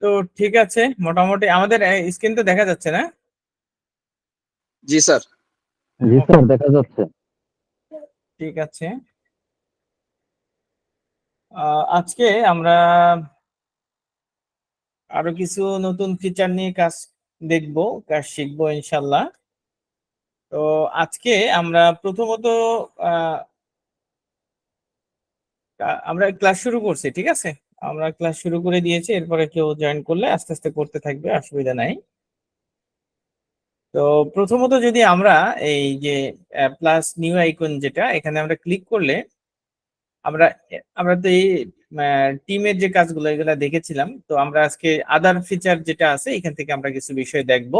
তো ঠিক আছে, মোটামুটি আমাদের স্ক্রিন তো দেখা যাচ্ছে না? জি স্যার। জি ওকে, স্যার, দেখা যাচ্ছে। ঠিক আছে। আজকে আমরা আরো কিছু নতুন ফিচার নিয়ে দেখবো, কাজ শিখবো ইনশাল্লাহ। তো আজকে আমরা প্রথমত আহ, আমরা ক্লাস শুরু করছি, ঠিক আছে। আমরা ক্লাস শুরু করে দিয়েছি, এরপরে কেউ জয়েন করলে আস্তে আস্তে করতে থাকবে, অসুবিধা নাই। তো প্রথমত যদি আমরা এই যে প্লাস নিউ আইকন, যেটা এখানে আমরা ক্লিক করলে আমরা আমরা তো এই টিমের যে কাজগুলো এগুলা দেখেছিলাম, তো আমরা আজকে আদার ফিচার যেটা আছে এখান থেকে আমরা কিছু বিষয় দেখব।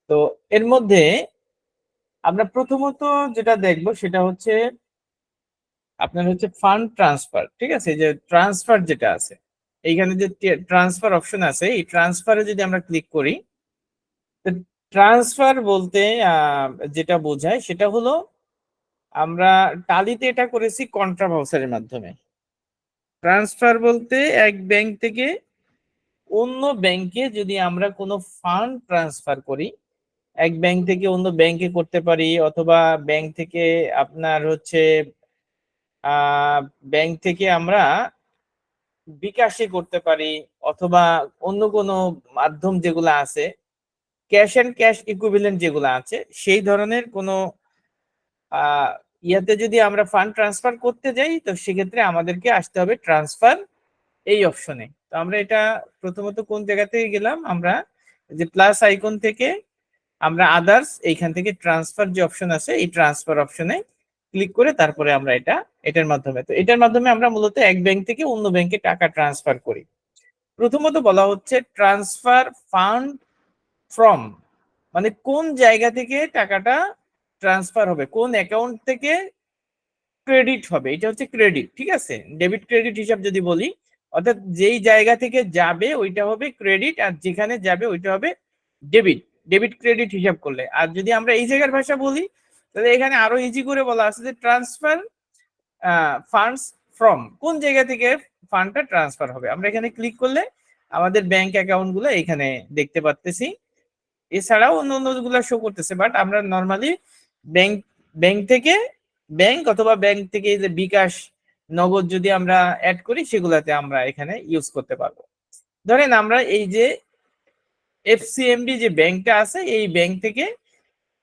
তো এর মধ্যে আমরা প্রথমত যেটা দেখব সেটা হচ্ছে আপনার হচ্ছে ফান্ড ট্রান্সফার, ঠিক আছে। এই যে ট্রান্সফার যেটা আছে, এইখানে যে ট্রান্সফার অপশন আছে, এই ট্রান্সফারে যদি আমরা ক্লিক করি, ট্রান্সফার বলতে যেটা বোঝায় সেটা হলো আমরা টালিতে এটা করেছি কন্ট্রা ভাউচারের মাধ্যমে। ট্রান্সফার বলতে এক ব্যাংক থেকে অন্য ব্যাংকে যদি আমরা কোনো ফান্ড ট্রান্সফার করি, এক ব্যাংক থেকে অন্য ব্যাংকে করতে পারি, অথবা ব্যাংক থেকে আপনার হচ্ছে ব্যাংক থেকে আমরা বিকাশে করতে পারি, অথবা অন্য কোনো মাধ্যম যেগুলো আছে, ক্যাশ অ্যান্ড ক্যাশ ইকুইভ্যালেন্ট যেগুলো আছে, সেই ধরনের কোনো আহ ইয়াতে যদি আমরা ফান্ড ট্রান্সফার করতে যাই, তো সেক্ষেত্রে আমাদেরকে আসতে হবে ট্রান্সফার এই অপশনে। তো আমরা এটা প্রথমত কোন জায়গা থেকে গেলাম, আমরা যে প্লাস আইকন থেকে আমরা আদার্স, এইখান থেকে ট্রান্সফার যে অপশন আছে এই ট্রান্সফার অপশনে ক্লিক করে তারপরে আমরা এটার মাধ্যমে, তো এটার মাধ্যমে আমরা মূলত এক ব্যাংক থেকে অন্য ব্যাংকে টাকা ট্রান্সফার করি। প্রথমত বলা হচ্ছে ট্রান্সফার ফান্ড ফ্রম, মানে কোন জায়গা থেকে টাকাটা ট্রান্সফার হবে, কোন অ্যাকাউন্ট থেকে ক্রেডিট হবে, এটা হচ্ছে ক্রেডিট, ঠিক আছে। ডেবিট ক্রেডিট হিসাব যদি বলি, অর্থাৎ যেই জায়গা থেকে যাবে ওইটা হবে ক্রেডিট, আর যেখানে যাবে ওইটা হবে ডেবিট। ডেবিট ক্রেডিট হিসাব করলে, আর যদি আমরা এই জায়গার ভাষা বলি, তাহলে এখানে আরো ইজি করে বলা আছে যে ট্রান্সফার ফান্ডস ফ্রম, কোন জায়গা থেকে ফান্ডটা ট্রান্সফার হবে। আমরা এখানে ক্লিক করলে আমাদের ব্যাংক অ্যাকাউন্ট গুলো এখানে দেখতে পাচ্তেছি, এছাড়াও অন্য অন্য গুলো শো করতেছে, বাট আমরা নর্মালি ব্যাংক ব্যাংক থেকে ব্যাংক, অথবা ব্যাংক থেকে এই যে বিকাশ, নগদ যদি আমরা অ্যাড করি, সেগুলাতে আমরা এখানে ইউজ করতে পারবো। ধরেন আমরা এই যে এফসিএমবি যে ব্যাংকটা আছে, এই ব্যাংক থেকে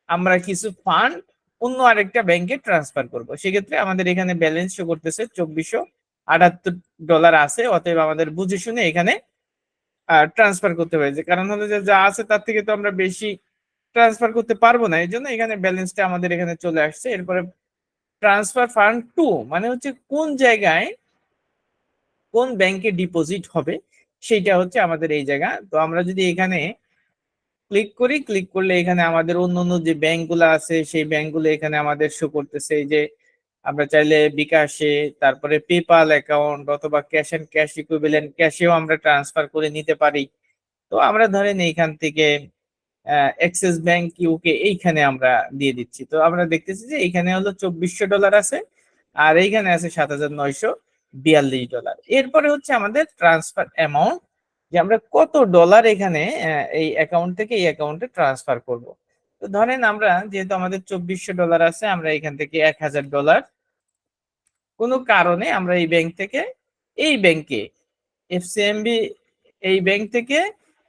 আমরা কিছু ফান্ড অন্য আরেকটা ব্যাংকে ট্রান্সফার করব, সেক্ষেত্রে আমাদের এখানে ব্যালেন্স শো করতেছে $2478 আছে, অতএব আমাদের বুঝে শুনে এখানে ট্রান্সফার করতে হয়েছে, কারণ হলো যে যা আছে তার থেকে তো আমরা বেশি ট্রান্সফার করতে পারবো না, এই জন্য এখানে ব্যালেন্সটা আমাদের এখানে চলে আসছে। এরপরে ট্রান্সফার ফান্ড টু, মানে হচ্ছে কোন জায়গায় কোন ব্যাংকে ডিপোজিট হবে, সেইটা হচ্ছে আমাদের এই জায়গা। তো আমরা যদি এখানে ক্লিক করি, ক্লিক করলে এখানে আমাদের অন্য অন্য যে ব্যাংকগুলো আছে সেই ব্যাংকগুলো এখানে আমাদের শো করতেছে। এই যে আমরা চাইলে বিকাশে, তারপরে পেপাল অ্যাকাউন্ট, অথবা ক্যাশ এন্ড ক্যাশ ইকুইভ্যালেন্ট ক্যাশেও আমরা ট্রান্সফার করে নিতে পারি। তো আমরা ধরেন এইখান থেকে অ্যাক্সিস ব্যাংক ইউকে এইখানে আমরা দিয়ে দিচ্ছি। তো আমরা দেখতেছি যে এইখানে হলো $2400 আছে, আর এইখানে আছে $7942। এরপরে হচ্ছে আমাদের ট্রান্সফার অ্যামাউন্ট, যে আমরা কত ডলার এখানে এই অ্যাকাউন্ট থেকে এই অ্যাকাউন্টে ট্রান্সফার করব। তো ধরেন আমরা যেহেতু আমাদের $2400 আছে, আমরা এখান থেকে $1000 কোনো কারণে আমরা এই ব্যাংক থেকে এই ব্যাংকে, এফসিএমবি এই ব্যাংক থেকে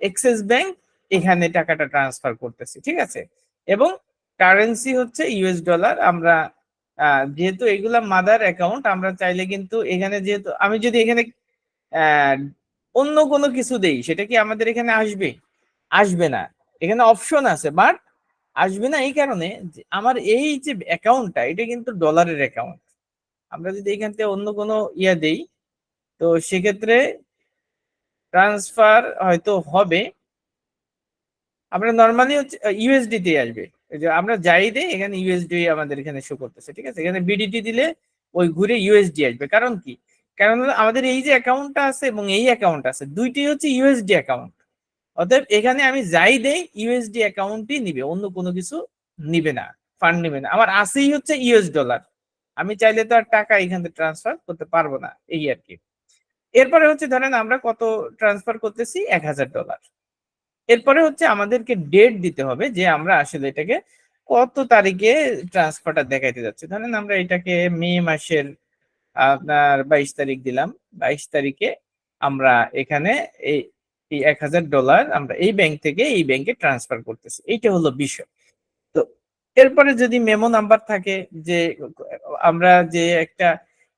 এক্সিস ব্যাংক এখানে টাকাটা ট্রান্সফার করতেছি, ঠিক আছে। এবং কারেন্সি হচ্ছে ইউএস ডলার। আমরা যেহেতু এগুলা মাদার অ্যাকাউন্ট, আমরা চাইলে কিন্তু এখানে, যেহেতু আমি যদি এখানে আহ, অন্য কোনো কিছু দেই, সেটা কি আমাদের এখানে আসবে? আসবে না। এখানে অপশন আছে, বাট আসবে না এই কারণে যে আমার এই যে অ্যাকাউন্টটা, এটা কিন্তু ডলারের অ্যাকাউন্ট। আমরা যদি এখান থেকে অন্য কোনো ইয়া দেই, তো সেক্ষেত্রে ট্রান্সফার হয়তো হবে, আমরা নর্মালি হচ্ছে ইউএসডি তে আসবে। এই যে আমরা যাই দেই এখানে ইউএসডি আমাদের এখানে শো করতেছে, ঠিক আছে। এখানে বিডিটি দিলে ওই ঘুরে ইউএসডি আসবে। কারণ কি? কারণ হলো আমাদের এই যে অ্যাকাউন্টটা আছে এবং এই অ্যাকাউন্ট আছে, দুইটি হচ্ছে ইউএসডি অ্যাকাউন্ট। অতএব এখানে আমি যাই দেই ইউএসডি অ্যাকাউন্টই নিবে, অন্য কোনো কিছু নিবে না, ফান্ড নিবে না। আমার আসেই হচ্ছে ইউএস ডলার, আমি চাইলে তো আর টাকা এখান থেকে ট্রান্সফার করতে পারবো না, এই আর কি। এরপরে হচ্ছে ধরেন আমরা কত ট্রান্সফার করতেছি, $1000। এরপরে হচ্ছে আমাদেরকে ডেট দিতে হবে যে আমরা আসলে এটাকে কত তারিখে ট্রান্সফারটা দেখাইতে যাচ্ছি। ধরেন আমরা এটাকে মে মাসের আপনার 22 তারিখ দিলাম। 22 তারিখে আমরা এখানে এই $1000 আমরা এই ব্যাংক থেকে এই ব্যাংকে ট্রান্সফার করতেছি। এইটা হলো বিষয়। তো এরপরে যদি মেমো নাম্বার থাকে যে আমরা যে একটা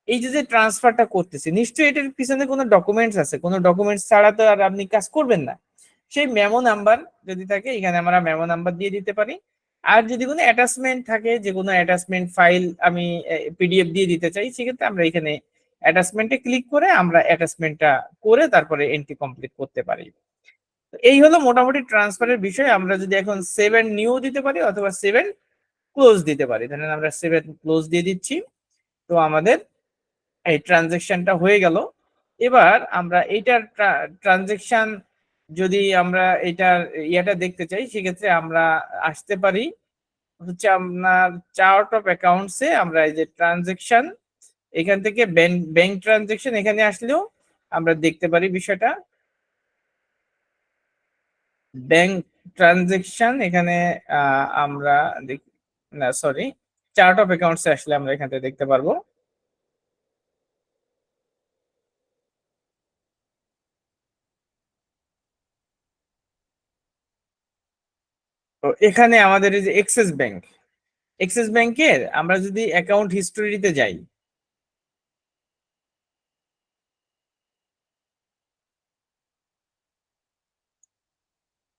এই যে ট্রান্সফারটা করতেছি, নিশ্চয়ই এটার পিছনে কোনো ডকুমেন্টস আছে, কোনো ডকুমেন্টস ছাড়া তো আর আপনি কাজ করবেন না। সেই মেমো নাম্বার যদি থাকে এখানে আমরা মেমো নাম্বার দিয়ে দিতে পারি। আর যদি কোনো অ্যাটাচমেন্ট থাকে, যে কোনো অ্যাটাচমেন্ট ফাইল আমি পিডিএফ দিয়ে দিতে চাই, সেক্ষেত্রে আমরা এখানে অ্যাটাচমেন্টে ক্লিক করে আমরা অ্যাটাচমেন্টটা করে তারপরে এন্ট্রি কমপ্লিট করতে পারি। তো এই হলো মোটামুটি ট্রান্সফারের বিষয়। আমরা যদি এখন সেভেন নিউ দিতে পারি অথবা সেভেন ক্লোজ দিতে পারি, ধরেন আমরা সেভেন ক্লোজ দিয়ে দিচ্ছি। তো আমাদের এই ট্রানজেকশনটা হয়ে গেল। এবার আমরা এইটার ট্রানজেকশন যদি আমরা এটার ইয়াটা দেখতে চাই, সেক্ষেত্রে আমরা আসতে পারি হচ্ছে আপনার চার্ট অফ অ্যাকাউন্টসে। আমরা এই যে ট্রানজেকশন, এখান থেকে ব্যাংক ট্রানজেকশন এখানে আসলেও আমরা দেখতে পারি বিষয়টা। ব্যাংক ট্রানজেকশন এখানে আমরা না সরি, চার্ট অফ অ্যাকাউন্টসে আসলে আমরা এখান থেকে দেখতে পারবো। তো এখানে আমাদের এই যে এক্সিস ব্যাংকের আমরা যদি অ্যাকাউন্ট হিস্টোরিতে যাই,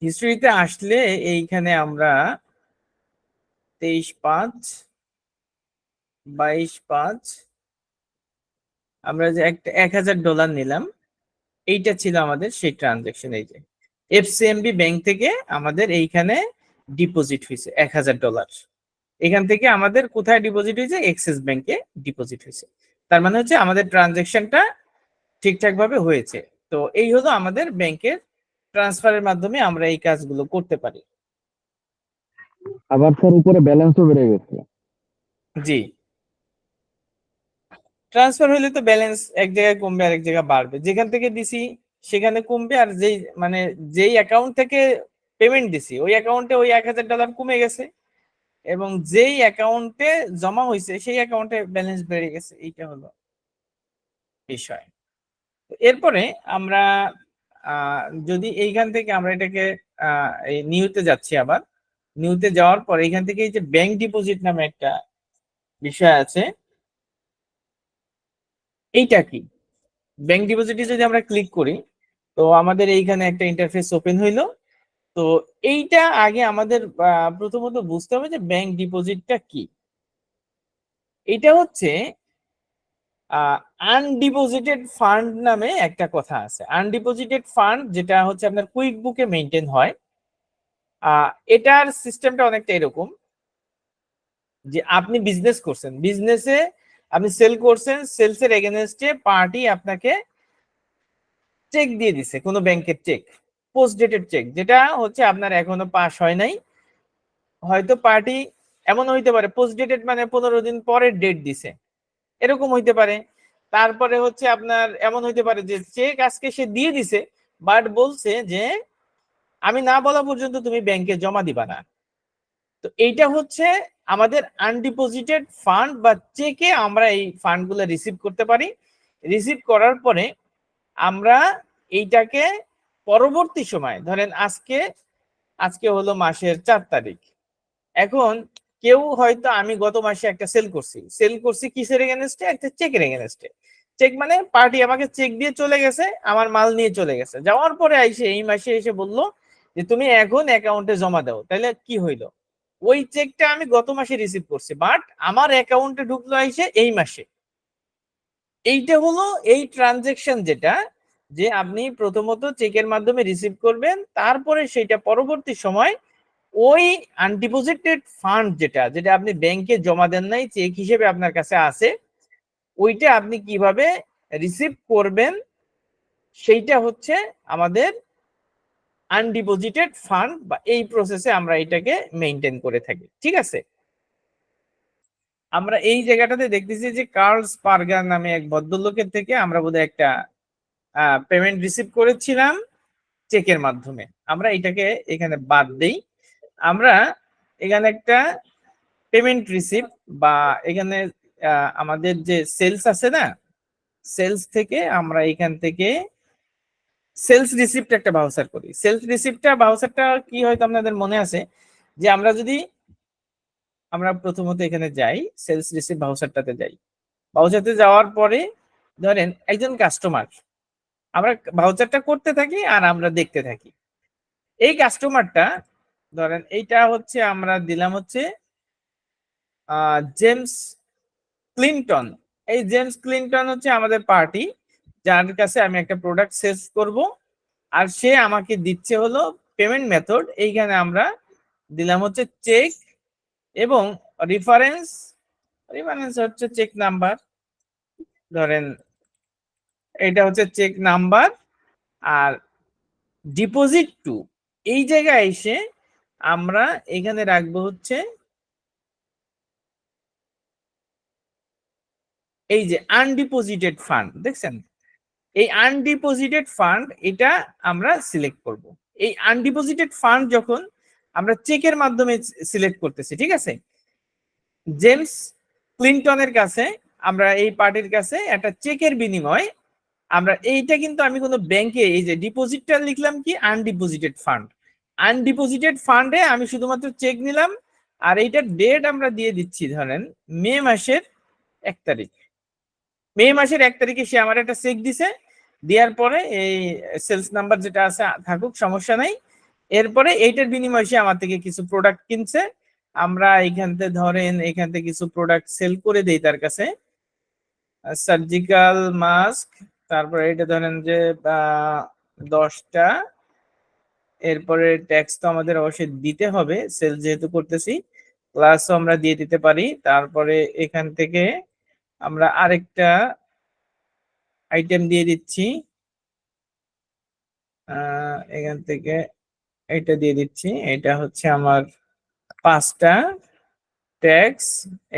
হিস্টোরিতে আসলে এইখানে আমরা 23/5, 22/5 আমরা যে একটা $1000 নিলাম, এইটা ছিল আমাদের সেই ট্রানজেকশন। এই যে এফসিএমবি ব্যাংক থেকে আমাদের এইখানে ডিপোজিট হয়েছে $1000। এখান থেকে আমাদের কোথায় ডিপোজিট হয়েছে? এক্সিস ব্যাংকে ডিপোজিট হয়েছে। তার মানে হচ্ছে আমাদের ট্রানজেকশনটা ঠিকঠাক ভাবে হয়েছে। তো এই হলো আমাদের ব্যাংকের ট্রান্সফারের মাধ্যমে আমরা এই কাজগুলো করতে পারি। আবার স্যার উপরে ব্যালেন্সও বেড়ে গেছে। জি, ট্রান্সফার হলে তো ব্যালেন্স এক জায়গায় কমবে আর এক জায়গায় বাড়বে। যেখান থেকে দিছি সেখানে কমবে, আর যেই মানে যেই অ্যাকাউন্ট থেকে পেমেন্ট দিছি ওই অ্যাকাউন্টে ওই $1000 কমে গেছে, এবং যেই অ্যাকাউন্টে জমা হয়েছে সেই অ্যাকাউন্টে ব্যালেন্স বেড়ে গেছে। এইটা হলো বিষয়। এরপরে আমরা যদি এইখান থেকে আমরা এটাকে এই নিউতে যাচ্ছি, আবার নিউতে যাওয়ার পর এখান থেকে এই যে ব্যাংক ডিপোজিট নামে একটা বিষয় আছে, এইটা কি? ব্যাংক ডিপোজিটে যদি আমরা ক্লিক করি, তো আমাদের এইখানে একটা ইন্টারফেস ওপেন হইলো। তো এইটা আগে আমাদের প্রথমত বুঝতে হবে যে ব্যাংক ডিপোজিটটা কি। এটা হচ্ছে আনডিপোজিটেড ফান্ড নামে একটা কথা আছে। আনডিপোজিটেড ফান্ড যেটা হচ্ছে আপনার কুইক বুকে মেনটেন হয়, এটার সিস্টেমটা অনেকটা এরকম যে আপনি বিজনেস করছেন, বিজনেসে আপনি সেল করছেন, সেলসের এগেনস্টে পার্টি আপনাকে চেক দিয়ে দিছে, কোনো ব্যাংকের চেক, পোস্ট ডেটেড চেক, যেটা হচ্ছে আপনার এখনো পাস হয় নাই। হয়তো পার্টি এমন হইতে পারে পোস্ট ডেটেড মানে 15 দিন পরের ডেট দিছে, এরকম হইতে পারে। তারপরে হচ্ছে আপনার এমন হইতে পারে যে চেক আজকে সে দিয়ে দিছে, বাট বলছে যে আমি না বলা পর্যন্ত তুমি ব্যাংকে জমা দিবা না। তো এইটা হচ্ছে আমাদের আনডিপোজিটেড ফান্ড বা চেকে আমরা এই ফান্ডগুলো রিসিভ করতে পারি। রিসিভ করার পরে আমরা এইটাকে পরবর্তী সময়, ধরেন আজকে আজকে হলো মাসের 4 তারিখ, এখন কেউ হয়তো আমি গত মাসে একটা সেল করছি কিসের এগেনস্টে? একটা চেকের এগেনস্টে। চেক মানে পার্টি আমাকে চেক দিয়ে চলে গেছে, আমার মাল নিয়ে চলে গেছে, যাওয়ার পরে আইসে এই মাসে এসে বললো যে তুমি এখন অ্যাকাউন্টে জমা দাও। তাহলে কি হইলো? ওই চেকটা আমি গত মাসে রিসিভ করছি, বাট আমার অ্যাকাউন্টে ঢুকলো আইসে এই মাসে। এইটা হলো এই ট্রানজেকশন, যেটা যে আপনি প্রথমত চেকের মাধ্যমে রিসিভ করবেন, তারপরে সেটা পরবর্তী সময় ওই আনডিপোজিটেড ফান্ড যেটা যেটা আপনি ব্যাংকে জমা দেন নাই, চেক হিসেবে আপনার কাছে আছে, ওইটা আপনি কিভাবে রিসিভ করবেন, সেইটা হচ্ছে আমাদের আনডিপোজিটেড ফান্ড, বা এই প্রসেসে আমরা এটাকে মেইনটেইন করে থাকি। ঠিক আছে, আমরা এই জায়গাটাতে দেখতেছি যে কার্ল স্পার্গার নামে এক ভদ্রলোকের থেকে আমরা বোধহয় একটা পেমেন্ট রিসিভ করেছিলাম চেকের মাধ্যমে, আমরা এটাকে এখানে বাদ দেই। আমরা এখানে একটা পেমেন্ট রিসিভ বা এখানে আমাদের যে সেলস আছে না, সেলস থেকে আমরা এখান থেকে সেলস রিসিপ্ট একটা ভাউচার করি। সেলস রিসিপ্টটা ভাউচারটা কি হয়তো আপনাদের মনে আছে যে আমরা প্রথমত এখানে যাই, সেলস রিসিপ্ট ভাউচারটাতে যাই। ভাউচারতে যাওয়ার পরে ধরেন একজন কাস্টমার, আমরা ভাউচারটা করতে থাকি আর আমরা দেখতে থাকি। এই কাস্টমারটা ধরেন এইটা হচ্ছে আমরা দিলাম হচ্ছে জেমস ক্লিনটন। এই জেমস ক্লিনটন হচ্ছে আমাদের পার্টি, যার কাছে আমি একটা প্রোডাক্ট সেলস করব, আর সে আমাকে দিচ্ছে হলো পেমেন্ট মেথড। এইখানে আমরা দিলাম হচ্ছে চেক এবং রেফারেন্স, রেফারেন্স হচ্ছে চেক নাম্বার, ধরেন এটা হচ্ছে চেক নাম্বার। আর ডিপোজিট টু, এই জায়গায় এসে আমরা এখানে রাখবো হচ্ছে এই যে আনডিপোজিটেড ফান্ড, দেখছেন এই আনডিপোজিটেড ফান্ড, এটা আমরা সিলেক্ট করব। এই আনডিপোজিটেড ফান্ড যখন আমরা চেকের মাধ্যমে সিলেক্ট করতেছি, ঠিক আছে, জেমস ক্লিনটনের কাছে আমরা এই পার্টির কাছে একটা চেকের বিনিময় আমরা এইটা কিন্তু আমি কোনো ব্যাংকে এই যে ডিপোজিটটা লিখলাম কি আনডিপোজিটেড ফান্ড, আনডিপোজিটেড ফান্ডে আমি শুধুমাত্র চেক নিলাম। আর এইটার ডেট আমরা দিয়ে দিচ্ছি ধরেন মে মাসের 1 তারিখ। মে মাসের 1 তারিখে সে আমার একটা চেক দিছে, দেওয়ার পরে এই সেলস নাম্বার যেটা আছে থাকুক, সমস্যা নাই। এরপরে এইটার বিনিময়ে সে আমার থেকে কিছু প্রোডাক্ট কিনছে, আমরা এখান থেকে ধরেন এখান থেকে কিছু প্রোডাক্ট সেল করে দেই তার কাছে, সার্জিক্যাল মাস্ক, তারপরে এটা ধরেন যে 10টা। এরপরে ট্যাক্স তো আমাদের অবশ্যই দিতে হবে, সেল যেহেতু করতেছি, প্লাসও আমরা দিয়ে দিতে পারি। তারপরে এখান থেকে আমরা আরেকটা আইটেম দিয়ে দিচ্ছি, এখান থেকে এটা দিয়ে দিচ্ছি, এটা হচ্ছে আমার 5টা ট্যাক্স।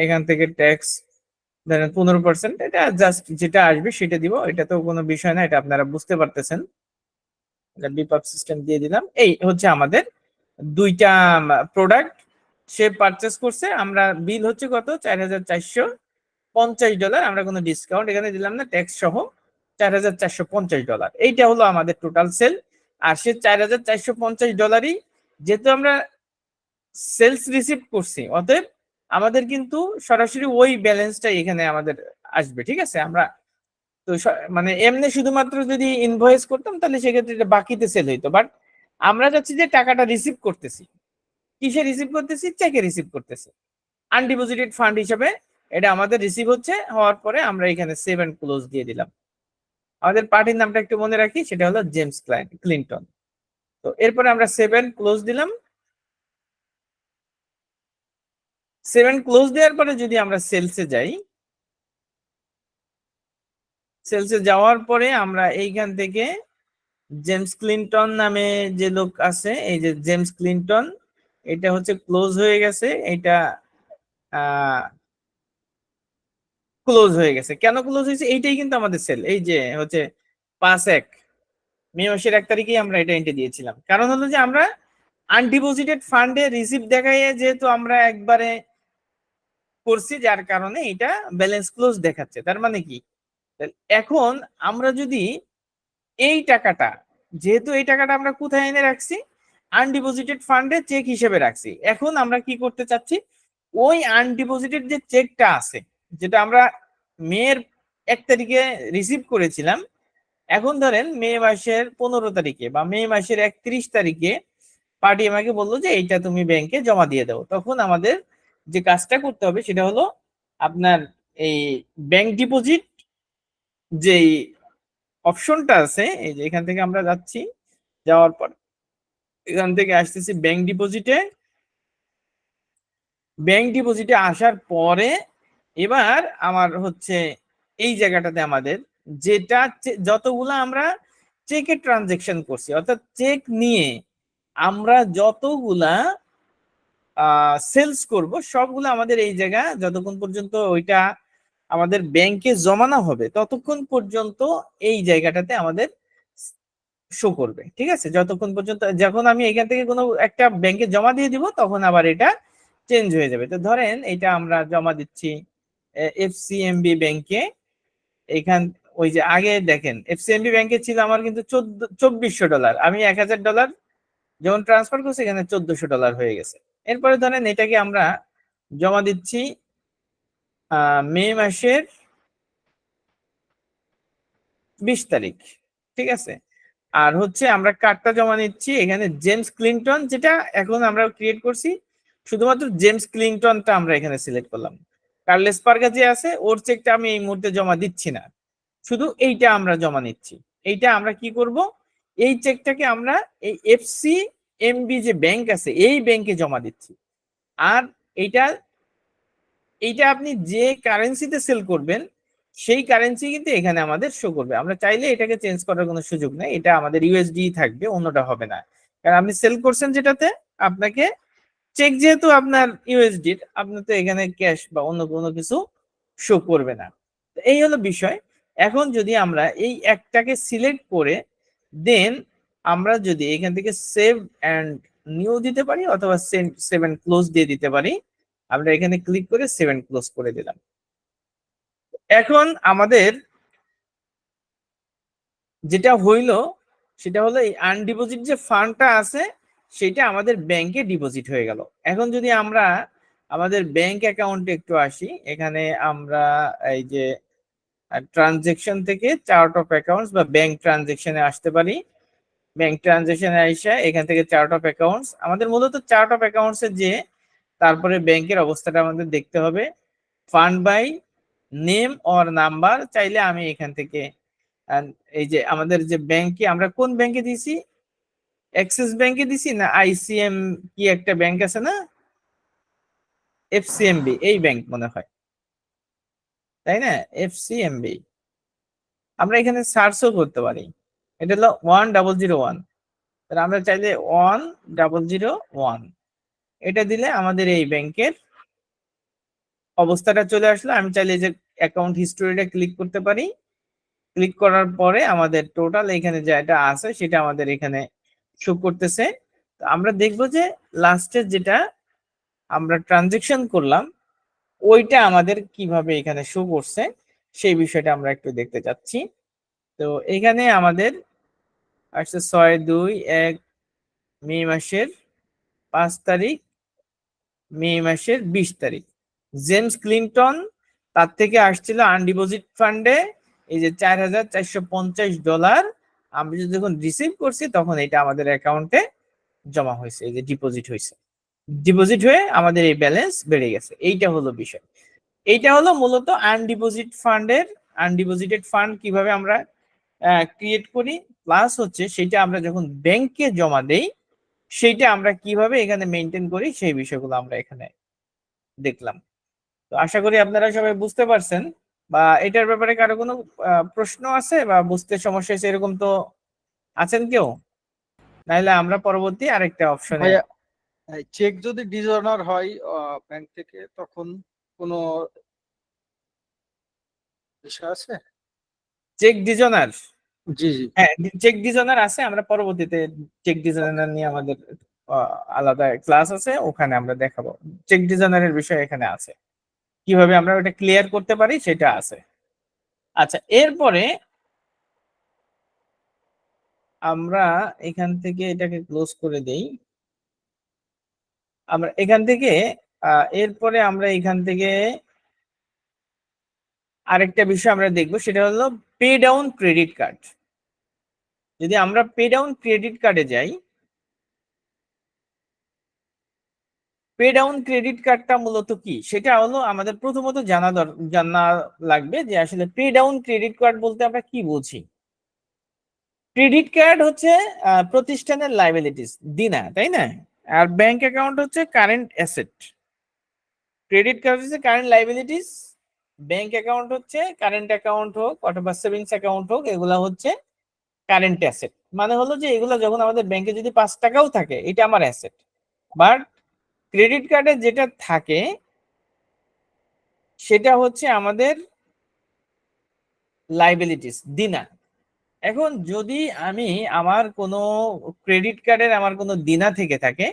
এখান থেকে ট্যাক্স ধরেন 15%, এটা জাস্ট যেটা আসবে সেটা দিব, এটা তো কোনো বিষয় না, এটা আপনারা বুঝতে পারতেছেন। বিপাপ সিস্টেম দিয়ে দিলাম। এই হচ্ছে আমাদের 2টা প্রোডাক্ট সে পারচেস করছে, আমরা বিল হচ্ছে কত $4,450, আমরা কোনো ডিসকাউন্ট এখানে দিলাম না, ট্যাক্স সহ $4,450। এইটা হলো আমাদের টোটাল সেল। আর সে $4,450, যেহেতু আমরা সেলস রিসিভ করছি, অতএব আমাদের কিন্তু সরাসরি ওই ব্যালেন্সটাই এখানে আমাদের আসবে, ঠিক আছে। আমরা তো মানে এমনি শুধুমাত্র যদি ইনভয়েস করতাম তাহলে সেক্ষেত্রে এটা বাকিতে সেল হইতো, বাট আমরা চাচ্ছি যে টাকাটা রিসিভ করতেছি, কিসে রিসিভ করতেছি, চেকে রিসিভ করতেছি আনডিপোজিটেড ফান্ড হিসেবে। এটা আমাদের রিসিভ হচ্ছে, হওয়ার পরে আমরা এখানে সেভ এন্ড ক্লোজ দিয়ে দিলাম। আমাদের পার্টির নামটা একটু মনে রাখি, সেটা হলো জেমস ক্লিনটন। তো এরপরে আমরা সেভ এন্ড ক্লোজ দিলাম। সেভ এন্ড ক্লোজ দেওয়ার পরে যদি আমরা সেলসে যাই, সেলসে যাওয়ার পরে আমরা এইখান থেকে জেমস ক্লিনটন নামে যে লোক আছে, এই যে জেমস ক্লিনটন, এটা হচ্ছে ক্লোজ হয়ে গেছে, এটা ক্লোজ হয়ে গেছে। কেন ক্লোজ হয়েছে, এইটাই কিন্তু আমাদের সেল। এই যে হচ্ছে 5/1 মে মাসের 1 তারিখেই আমরা এটা এন্ট্রি দিয়েছিলাম। কারণ হলো যে আমরা আনডিপোজিটেড ফান্ডে রিসিভ দেখাইয়ে যেহেতু আমরা একবারে করছি, যার কারণে এটা ব্যালেন্স ক্লোজ দেখাচ্ছে। তার মানে কি, এখন আমরা যদি এই টাকাটা, যেহেতু এই টাকাটা আমরা কোথায় এনে রাখছি, আনডিপোজিটেড ফান্ডে চেক হিসেবে রাখছি, এখন আমরা কি করতে চাচ্ছি, ওই আনডিপোজিটেড যে চেকটা আছে, যেটা আমরা মের 1 তারিখে রিসিভ করেছিলাম, এখন ধরেন মে মাসের 15 তারিখে বা মে মাসের 31 তারিখে পার্টি আমাকে বললো যে এইটা তুমি ব্যাংকে জমা দিয়ে দাও। তখন আমাদের যে কাজটা করতে হবে সেটা হলো আপনার এই ব্যাংক ডিপোজিট যেই অপশনটা আছে, এই যে এখান থেকে আমরা যাচ্ছি, যাওয়ার পর এখান থেকে আসতেছি ব্যাংক ডিপোজিটে। ব্যাংক ডিপোজিটে আসার পরে এবার আমার হচ্ছে এই জায়গাটাতে আমাদের যেটা যতগুলা আমরা চেকে ট্রানজেকশন করছি, অর্থাৎ চেক নিয়ে আমরা যতগুলা সেলস করব, সবগুলো আমাদের এই জায়গা যতক্ষণ পর্যন্ত ওইটা আমাদের ব্যাংকে জমানো হবে ততক্ষণ পর্যন্ত এই জায়গাটাতে আমাদের শো করবে, ঠিক আছে? যতক্ষণ পর্যন্ত, যখন আমি এখান থেকে কোনো একটা ব্যাংকে জমা দিয়ে দিব তখন আবার এটা চেঞ্জ হয়ে যাবে। তো ধরেন এটা আমরা জমা দিচ্ছি এফসিএমবি ব্যাংকে। এখান ওই যে আগে দেখেন এফসিএমবি ব্যাংকে ছিল আমার কিন্তু $2400, আমি $1000 যখন ট্রান্সফার করছি এখানে $1400 হয়ে গেছে। এরপরে ধরেন এটাকে আমরা জমা দিচ্ছি মে মাসের 20 তারিখ, ঠিক আছে? আর হচ্ছে আমরা কার্ডটা জমা নিচ্ছি এখানে জেমস ক্লিনটন, যেটা এখন আমরা ক্রিয়েট করছি, শুধুমাত্র জেমস ক্লিনটনটা আমরা এখানে সিলেক্ট করলাম। কার্লেস পার্গা যে আছে ওর চেকটা আমি এই মুহূর্তে জমা দিচ্ছি না, শুধু এইটা আমরা জমা নিচ্ছি। এইটা আমরা কি করব, এই চেকটাকে আমরা এই এফসি এমবি যে ব্যাংক আছে এই ব্যাংকে জমা দিচ্ছি। আর এইটা এইটা আপনি যে কারেন্সিতে সেল করবেন সেই কারেন্সি কিন্তু এখানে আমাদের শো করবে। আমরা চাইলে এটাকে চেঞ্জ করার কোনো সুযোগ নেই, এটা আমাদের ইউএসডি থাকবে, অন্যটা হবে না। কারণ আপনি সেল করছেন যেটাতে, আপনাকে চেক যেহেতু আপনার ইউএসডি, আপনার তো এখানে ক্যাশ বা অন্য কোনো কিছু শো করবে না। এই হলো বিষয়। এখন যদি আমরা এই একটাকে সিলেক্ট করে দেন আমরা যদি এখান থেকে সেভ অ্যান্ড নিউ দিতে পারি অথবা সেভ অ্যান্ড ক্লোজ দিয়ে দিতে পারি, আমরা এখানে ক্লিক করে সেভ অ্যান্ড ক্লোজ করে দিলাম। এখন আমাদের যেটা হইলো সেটা হলো এই আনডিপোজিট যে ফান্ডটা আছে সেটা আমাদের ব্যাংকে ডিপোজিট হয়ে গেল। এখন যদি আমরা আমাদের ব্যাংক অ্যাকাউন্টে একটু আসি, এখানে আমরা এই যে ট্রানজেকশন থেকে চার্ট অফ অ্যাকাউন্টস বা ব্যাংক ট্রানজেকশনে আসতে পারি। ব্যাংক ট্রানজেকশনে এসে এখান থেকে চার্ট অফ অ্যাকাউন্টস, আমাদের মূলত চার্ট অফ অ্যাকাউন্টস এ যে তারপরে ব্যাংকের অবস্থাটা আমাদের দেখতে হবে। Fund by name or number, চাইলে আমি এখান থেকে এই যে আমাদের যে ব্যাংকে আমরা কোন ব্যাংকে দিছি, অ্যাক্সিস ব্যাংকে দিছি না আইসিএম কি একটা ব্যাংক আছে না, এফসিএমবি এই ব্যাংক মনে হয়, তাই না? এফসিএমবি আমরা এখানে সার্চও করতে পারি। এটা হলো 1001, আমরা চাইলে 1001 এটা দিলে আমাদের এই ব্যাংকের অবস্থাটা চলে আসলো। আমি চাইলে যে অ্যাকাউন্ট হিস্টোরিটা ক্লিক করতে পারি, ক্লিক করার পরে আমাদের টোটাল এখানে যেটা আছে সেটা আমাদের এখানে শো করতেছে। তো আমরা দেখব যে লাস্টের যেটা আমরা ট্রানজেকশন করলাম ওইটা আমাদের কিভাবে এখানে শো করছে সেই বিষয়টা আমরা একটু দেখতে চাচ্ছি। তো এখানে আমাদের আসছে 6/2/1 মে মাসের 5 তারিখ, মে মাসের 20 তারিখ। জেমস ক্লিনটন তার থেকে আসছিল আনডিপোজিট ফান্ডে এই যে $4450, আমি যখন রিসিভ করছি তখন এটা আমাদের অ্যাকাউন্টে জমা হয়েছে, এই যে ডিপোজিট হয়েছে, ডিপোজিট হয়ে আমাদের এই ব্যালেন্স বেড়ে গেছে। এইটা হলো বিষয়। এইটা হলো মূলত আনডিপোজিট ফান্ডের, আনডিপোজিটেড ফান্ড কিভাবে আমরা ক্রিয়েট করি, প্লাস হচ্ছে সেটা আমরা যখন ব্যাংকে জমা দেই সেইটা আমরা কিভাবে এখানে মেনটেন করি সেই বিষয়গুলো আমরা এখানে দেখলাম। তো আশা করি আপনারা সবাই বুঝতে পারছেন, বা এটার ব্যাপারে কারো কোনো প্রশ্ন আছে বা বুঝতে সমস্যা হয়েছে এরকম তো আছেন কেউ? নাহলে আমরা পরবর্তী আরেকটা অপশনে। ভাইয়া, চেক যদি ডিজঅনার হয় ব্যাংক থেকে, তখন কোনো বিষয় আছে? চেক ডিজনার, জি জি। হ্যাঁ চেক ডিজনার আছে, আমরা পরবর্তীতে চেক ডিজনার নিয়ে আমাদের আলাদা ক্লাস আছে, ওখানে আমরা দেখাবো চেক ডিজনারের বিষয় এখানে আছে, কিভাবে আমরা ওটা ক্লিয়ার করতে পারি সেটা আছে। আচ্ছা, এরপরে আমরা এখান থেকে এটাকে ক্লোজ করে দেই। আমরা এখান থেকে এরপরে আমরা এখান থেকে আরেকটা বিষয় আমরা দেখবো, সেটা হলো পে ডাউন ক্রেডিট কার্ড। যদি আমরা পে ডাউন ক্রেডিট কার্ডে যাই, পে ডাউন ক্রেডিট কার্ডটা মূলত কি সেটা হলো আমাদের প্রথমত জানা লাগবে যে আসলে পে ডাউন ক্রেডিট কার্ড বলতে আমরা কি বুঝি। ক্রেডিট কার্ড হচ্ছে প্রতিষ্ঠানের লাইবিলিটিস দিনা, তাই না? আর ব্যাংক অ্যাকাউন্ট হচ্ছে কারেন্ট অ্যাসেট। ক্রেডিট কার্ড হচ্ছে কারেন্ট লাইবিলিটিস, ব্যাংক অ্যাকাউন্ট হচ্ছে কারেন্ট অ্যাকাউন্ট হোক অথবা সেভিংস অ্যাকাউন্ট হোক, এগুলা হচ্ছে কারেন্ট অ্যাসেট। মানে হলো যে এগুলা যখন আমাদের ব্যাংকে যদি 5 টাকাও থাকে এটা আমার অ্যাসেট, বাট ক্রেডিট কার্ডে যেটা থাকে সেটা হচ্ছে আমাদের লাইবিলিটিস দেনা। এখন যদি আমি আমার কোনো ক্রেডিট কার্ডের আমার কোনো দেনা থেকে থাকে,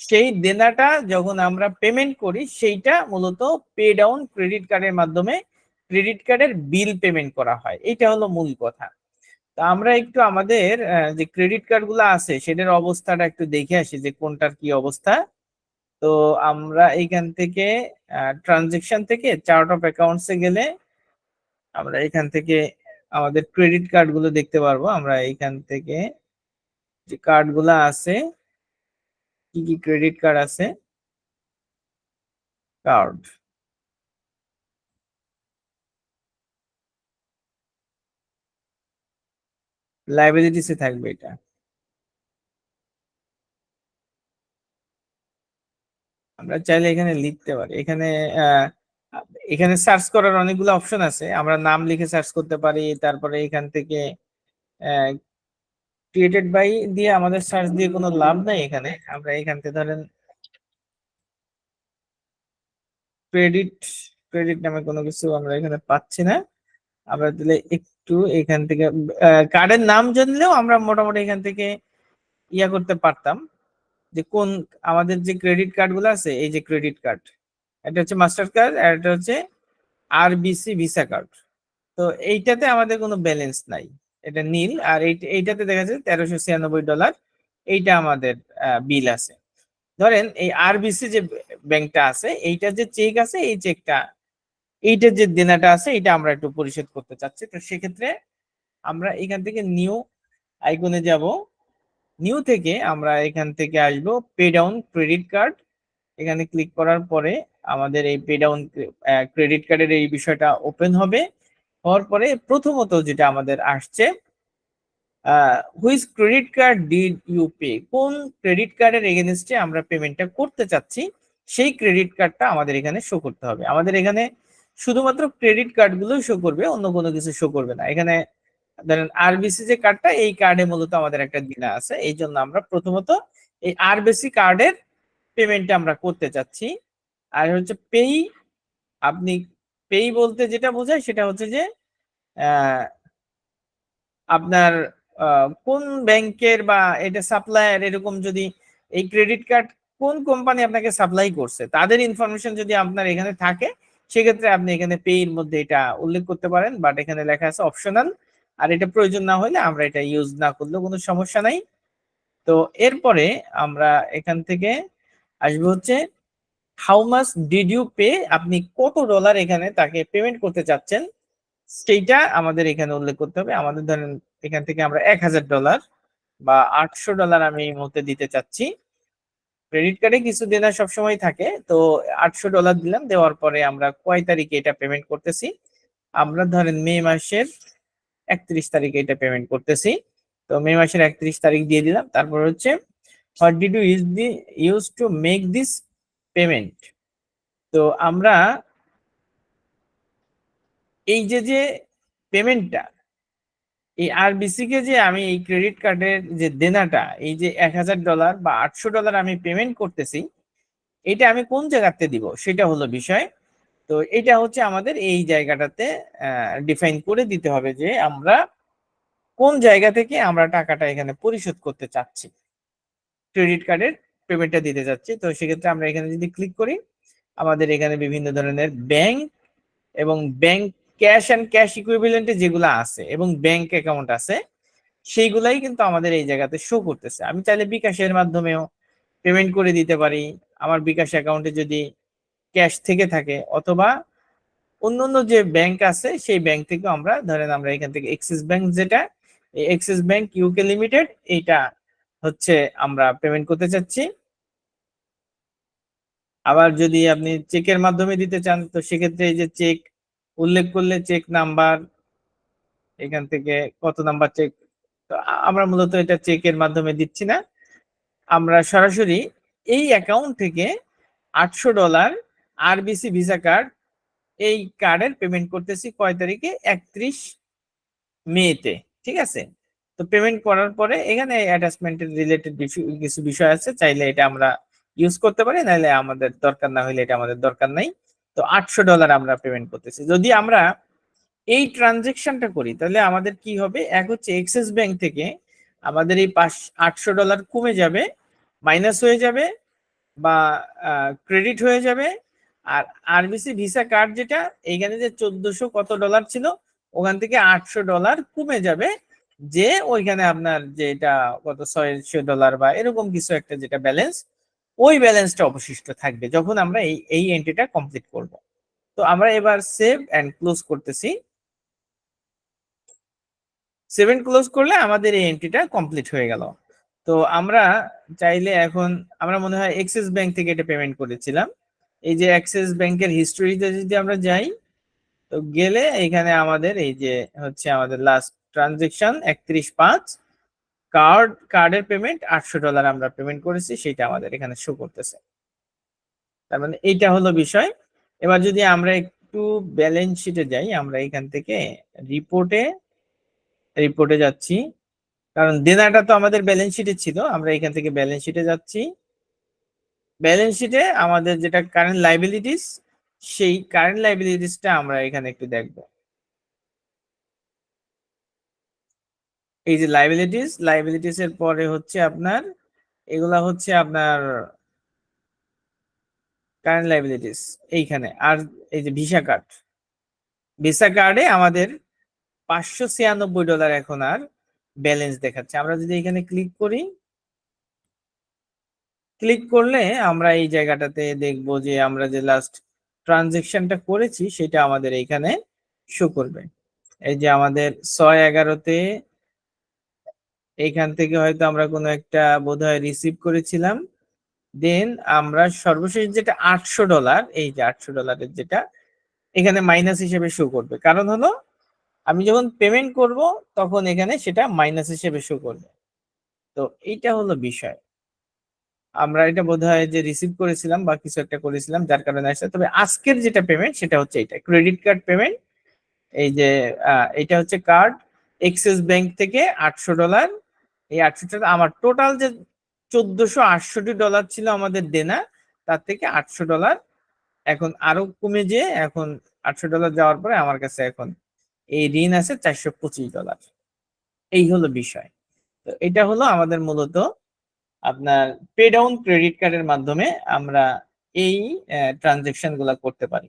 সেই দেনাটা যখন আমরা পেমেন্ট করি সেইটা মূলত পে ডাউন ক্রেডিট কার্ডের মাধ্যমে ক্রেডিট কার্ডের বিল পেমেন্ট করা হয়। এটা হলো মূল কথা। তা আমরা একটু আমাদের যে ক্রেডিট কার্ড গুলো আছে সেটার অবস্থাটা একটু দেখে আসি যে কোনটার কি অবস্থা। তো আমরা এইখান থেকে ট্রানজেকশন থেকে চার্ট অফ অ্যাকাউন্টসে গেলে আমরা এখান থেকে আমাদের ক্রেডিট কার্ড গুলো দেখতে পারবো। আমরা এইখান থেকে যে কার্ড গুলা আছে, কি কি ক্রেডিট কার্ড আছে, কার্ড লাইবিলিটিসে থাকবে এটা। আমরা চাইলে এখানে লিখতে পারি, এখানে আহ, এখানে সার্চ করার অনেকগুলো অপশন আছে। আমরা নাম লিখে সার্চ করতে পারি, তারপরে এখান থেকে ক্রিয়েটেড বাই দিয়ে আমাদের সার্চ দিয়ে কোনো লাভ নাই। এখানে আমরা এখান থেকে ধরেন ক্রেডিট, ক্রেডিট নামে কোনো কিছু আমরা এখানে পাচ্ছি না। আমরা দিলে একটু এখান থেকে কার্ডের নাম জানলেও আমরা মোটামুটি এখান থেকে ইয়া করতে পারতাম যে কোন আমাদের যে ক্রেডিট কার্ড গুলো আছে, এই যে ক্রেডিট কার্ড, এটা হচ্ছে মাস্টার কার্ড আর এটা হচ্ছে আরবিসি ভিসা কার্ড। তো এইটাতে আমাদের কোনো ব্যালেন্স নাই, এটা নীল। আর এইটাতে দেখা যাচ্ছে $1396, এইটা আমাদের বিল আছে। ধরেন এই আরবিসি যে ব্যাংকটা আছে, এইটা যে চেক আছে, এই চেকটা, এইটার যে দেনাটা আছে এটা আমরা একটু পরিশোধ করতে চাচ্ছি। তো সেক্ষেত্রে আমরা এখান থেকে নিউ আইকনে যাব। নিউ থেকে আমরা এখান থেকে আসবো পে ডাউন ক্রেডিট কার্ড। এখানে ক্লিক করার পরে আমাদের এই পে ডাউন ক্রেডিট কার্ডের এই বিষয়টা ওপেন হবে। হওয়ার পরে প্রথমত যেটা আমাদের আসছে, which credit card did you pay, কোন ক্রেডিট কার্ডের এগেনস্টে আমরা পেমেন্টটা করতে চাচ্ছি সেই ক্রেডিট কার্ডটা আমাদের এখানে শো করতে হবে। আমাদের এখানে শুধুমাত্র ক্রেডিট কার্ড গুলো শো করবে, অন্য কোনো কিছু শো করবে না। এখানে ধরেন আরবিসি যে কার্ডটা, এই কার্ডে মূলত আমাদের একটা দেনা আছে, এই জন্য আমরা প্রথমত এই আরবিসি কার্ডের পেমেন্টটা আমরা করতে চাচ্ছি। আর হচ্ছে পেই, আপনি পেই বলতে যেটা বোঝায় সেটা হচ্ছে যে আহ, আপনার কোন ব্যাংকের বা এটা সাপ্লায়ার, এরকম যদি এই ক্রেডিট কার্ড কোন কোম্পানি আপনাকে সাপ্লাই করছে তাদের ইনফরমেশন যদি আপনার এখানে থাকে, সেক্ষেত্রে আপনি এখানে পে এর মধ্যে এটা উল্লেখ করতে পারেন। বাট এখানে লেখা আছে অপশনাল, আর এটা প্রয়োজন না হলে আমরা এটা ইউজ না করলেও কোনো সমস্যা নাই। তো এরপরে আমরা এখান থেকে আসবো হচ্ছে how much did you pay, আপনি কত ডলার এখানে তাকে পেমেন্ট করতে চাচ্ছেন সেইটা আমাদের এখানে উল্লেখ করতে হবে। আমাদের ধরেন এখান থেকে আমরা $1000 বা $800 আমি এই মুহূর্তে দিতে চাচ্ছি। ক্রেডিট কার্ডে কিছু দেনা সবসময় থাকে, তো $800 দিলাম। দেওয়ার পরে আমরা কয় তারিখে এটা পেমেন্ট করতেছি, আমরা ধরেন মে মাসের 31 তারিখে এটা পেমেন্ট করতেছি। তো মে মাসের 31 তারিখ দিয়ে দিলাম। তারপর হচ্ছে what did you use to make this payment. তো আমরা এই যে যে পেমেন্টটা, এই আরবিসি কে যে আমি এই ক্রেডিট কার্ডের যে দেনাটা, এই যে $1000 বা $800 আমি পেমেন্ট করতেছি, এটা আমি কোন জায়গাতে দিব সেটা হলো বিষয়। তো এটা হচ্ছে আমাদের এই জায়গাটাতে ডিফাইন করে দিতে হবে যে আমরা কোন জায়গা থেকে আমরা টাকাটা এখানে পরিশোধ করতে চাচ্ছি, ক্রেডিট কার্ডের পেমেন্টটা দিতে চাচ্ছি। তো সেক্ষেত্রে আমরা এখানে যদি ক্লিক করি, আমাদের এখানে বিভিন্ন ধরনের ব্যাংক এবং ব্যাংক ক্যাশ অ্যান্ড ক্যাশ ইকুইভ্যালেন্টে যেগুলো আছে এবং ব্যাংক অ্যাকাউন্ট আছে, সেইগুলাই কিন্তু আমাদের এই জায়গাতে শো করতেছে। আমি চাইলে বিকাশের মাধ্যমেও পেমেন্ট করে দিতে পারি আমার বিকাশ অ্যাকাউন্টে যদি ক্যাশ থেকে থাকে, অথবা অন্যান্য যে ব্যাংক আছে সেই ব্যাংক থেকে আমরা ধরেন আমরা এখান থেকে এক্সিস ব্যাংক, যেটা এক্সিস ব্যাংক ইউকে লিমিটেড, এইটা হচ্ছে আমরা পেমেন্ট করতে চাচ্ছি। আবার যদি আপনি চেকের মাধ্যমে দিতে চান, তো সেক্ষেত্রে এই যে চেক উল্লেখ করলে চেক নাম্বার, এখান থেকে কত নাম্বার চেক, তো আমরা মূলত এটা চেকের মাধ্যমে দিচ্ছি না, আমরা সরাসরি এই অ্যাকাউন্ট থেকে $800 আরবিসি ভিসা কার্ড, এই কার্ডের পেমেন্ট করতেছি কয় তারিখে, 31 মেতে। ঠিক আছে, তো পেমেন্ট করার পরে এখানে অ্যাটাচমেন্টের রিলেটেড কিছু বিষয় আছে, চাইলে এটা আমরা ইউজ করতে পারি, নাহলে আমাদের দরকার না হলে এটা আমাদের দরকার নাই। তো $800 আমরা পেমেন্ট করতেছি। যদি আমরা এই ট্রানজেকশনটা করি, তাহলে আমাদের কি হবে, এক হচ্ছে এক্সিস ব্যাংক থেকে আমাদের এই $800 কমে যাবে, মাইনাস হয়ে যাবে বা ক্রেডিট হয়ে যাবে। আর আরবিসি ভিসা কার্ড যেটা, এইখানে যে 1400 কত ডলার ছিল, ওখান থেকে $800 কমে যাবে, যে ওইখানে আপনার যেটা কত $600 বা এরকম কিছু একটা যেটা ব্যালেন্স, ওই ব্যালেন্সটা অবশিষ্ট থাকবে যখন আমরা এই এন্ট্রিটা কমপ্লিট করব। তো আমরা এবার সেভ এন্ড ক্লোজ করতেছি। সেভ এন্ড ক্লোজ করলে আমাদের এই এন্ট্রিটা কমপ্লিট হয়ে গেল। তো আমরা চাইলে এখন, আমরা মনে হয় এক্সিস ব্যাংক থেকে এটা পেমেন্ট করেছিলাম। এই যে অ্যাক্সিস ব্যাংকের হিস্টোরিতে যদি আমরা যাই, তো গেলে এখানে আমাদের এই যে হচ্ছে আমাদের লাস্ট ট্রানজেকশন 31/5, কার্ডের পেমেন্ট $800 আমরা পেমেন্ট করেছি, সেটা আমাদের এখানে শো করতেছে। তার মানে এইটা হলো বিষয়। এবার যদি আমরা একটু ব্যালেন্স শিটে যাই, আমরা এখান থেকে রিপোর্টে যাচ্ছি, কারণ দেনাটা তো আমাদের ব্যালেন্স শিটে ছিল। আমরা এখান থেকে ব্যালেন্স শিটে যাচ্ছি। ব্যালেন্স শিটে আমাদের যেটা কারেন্ট লাইবিলিটিস, সেই কারেন্ট লাইবিলিটিসটা আমরা এখানে একটু দেখব। এই যে লাইবিলিটিস এর পরে হচ্ছে আপনার, এগুলা হচ্ছে আপনার কারেন্ট লাইবিলিটিস এইখানে। আর এই যে ভিসা কার্ডে আমাদের $596 এখন আর ব্যালেন্স দেখাচ্ছে। আমরা যদি এখানে ক্লিক করি, ক্লিক করলে আমরা এই জায়গাটাতে দেখব যে আমরা যে লাস্ট ট্রানজেকশনটা করেছি সেটা আমাদের এইখানে শো করবে। এই যে আমাদের 6/11-তে এইখান থেকে হয়তো আমরা কোনো একটা বোধহয় রিসিভ করেছিলাম। দেন আমরা সর্বশেষ যেটা $800, এই যে $800 যেটা এখানে মাইনাস হিসেবে শো করবে, কারণ হলো আমি যখন পেমেন্ট করব তখন এখানে সেটা মাইনাস হিসেবে শো করবে। তো এইটা হলো বিষয়। আমরা এটা বোধহয় যে রিসিভ করেছিলাম বা কিছু একটা করেছিলাম, যার কারণে আসছে। তবে আজকের যেটা পেমেন্ট সেটা হচ্ছে এটা ক্রেডিট কার্ড পেমেন্ট। এই যে এটা হচ্ছে কার্ড এক্সিস ব্যাংক থেকে $800। এই $800 আমার টোটাল যে $1468 ছিল আমাদের দেনা, তার থেকে $800 এখন আরো কমে যেয়ে এখন $800 যাওয়ার পরে আমার কাছে এখন এই ঋণ আছে $425। এই হলো বিষয়। তো এটা হলো আমাদের মূলত আপনার পে ডাউন ক্রেডিট কার্ডের মাধ্যমে আমরা এই ট্রানজেকশন গুলা করতে পারি।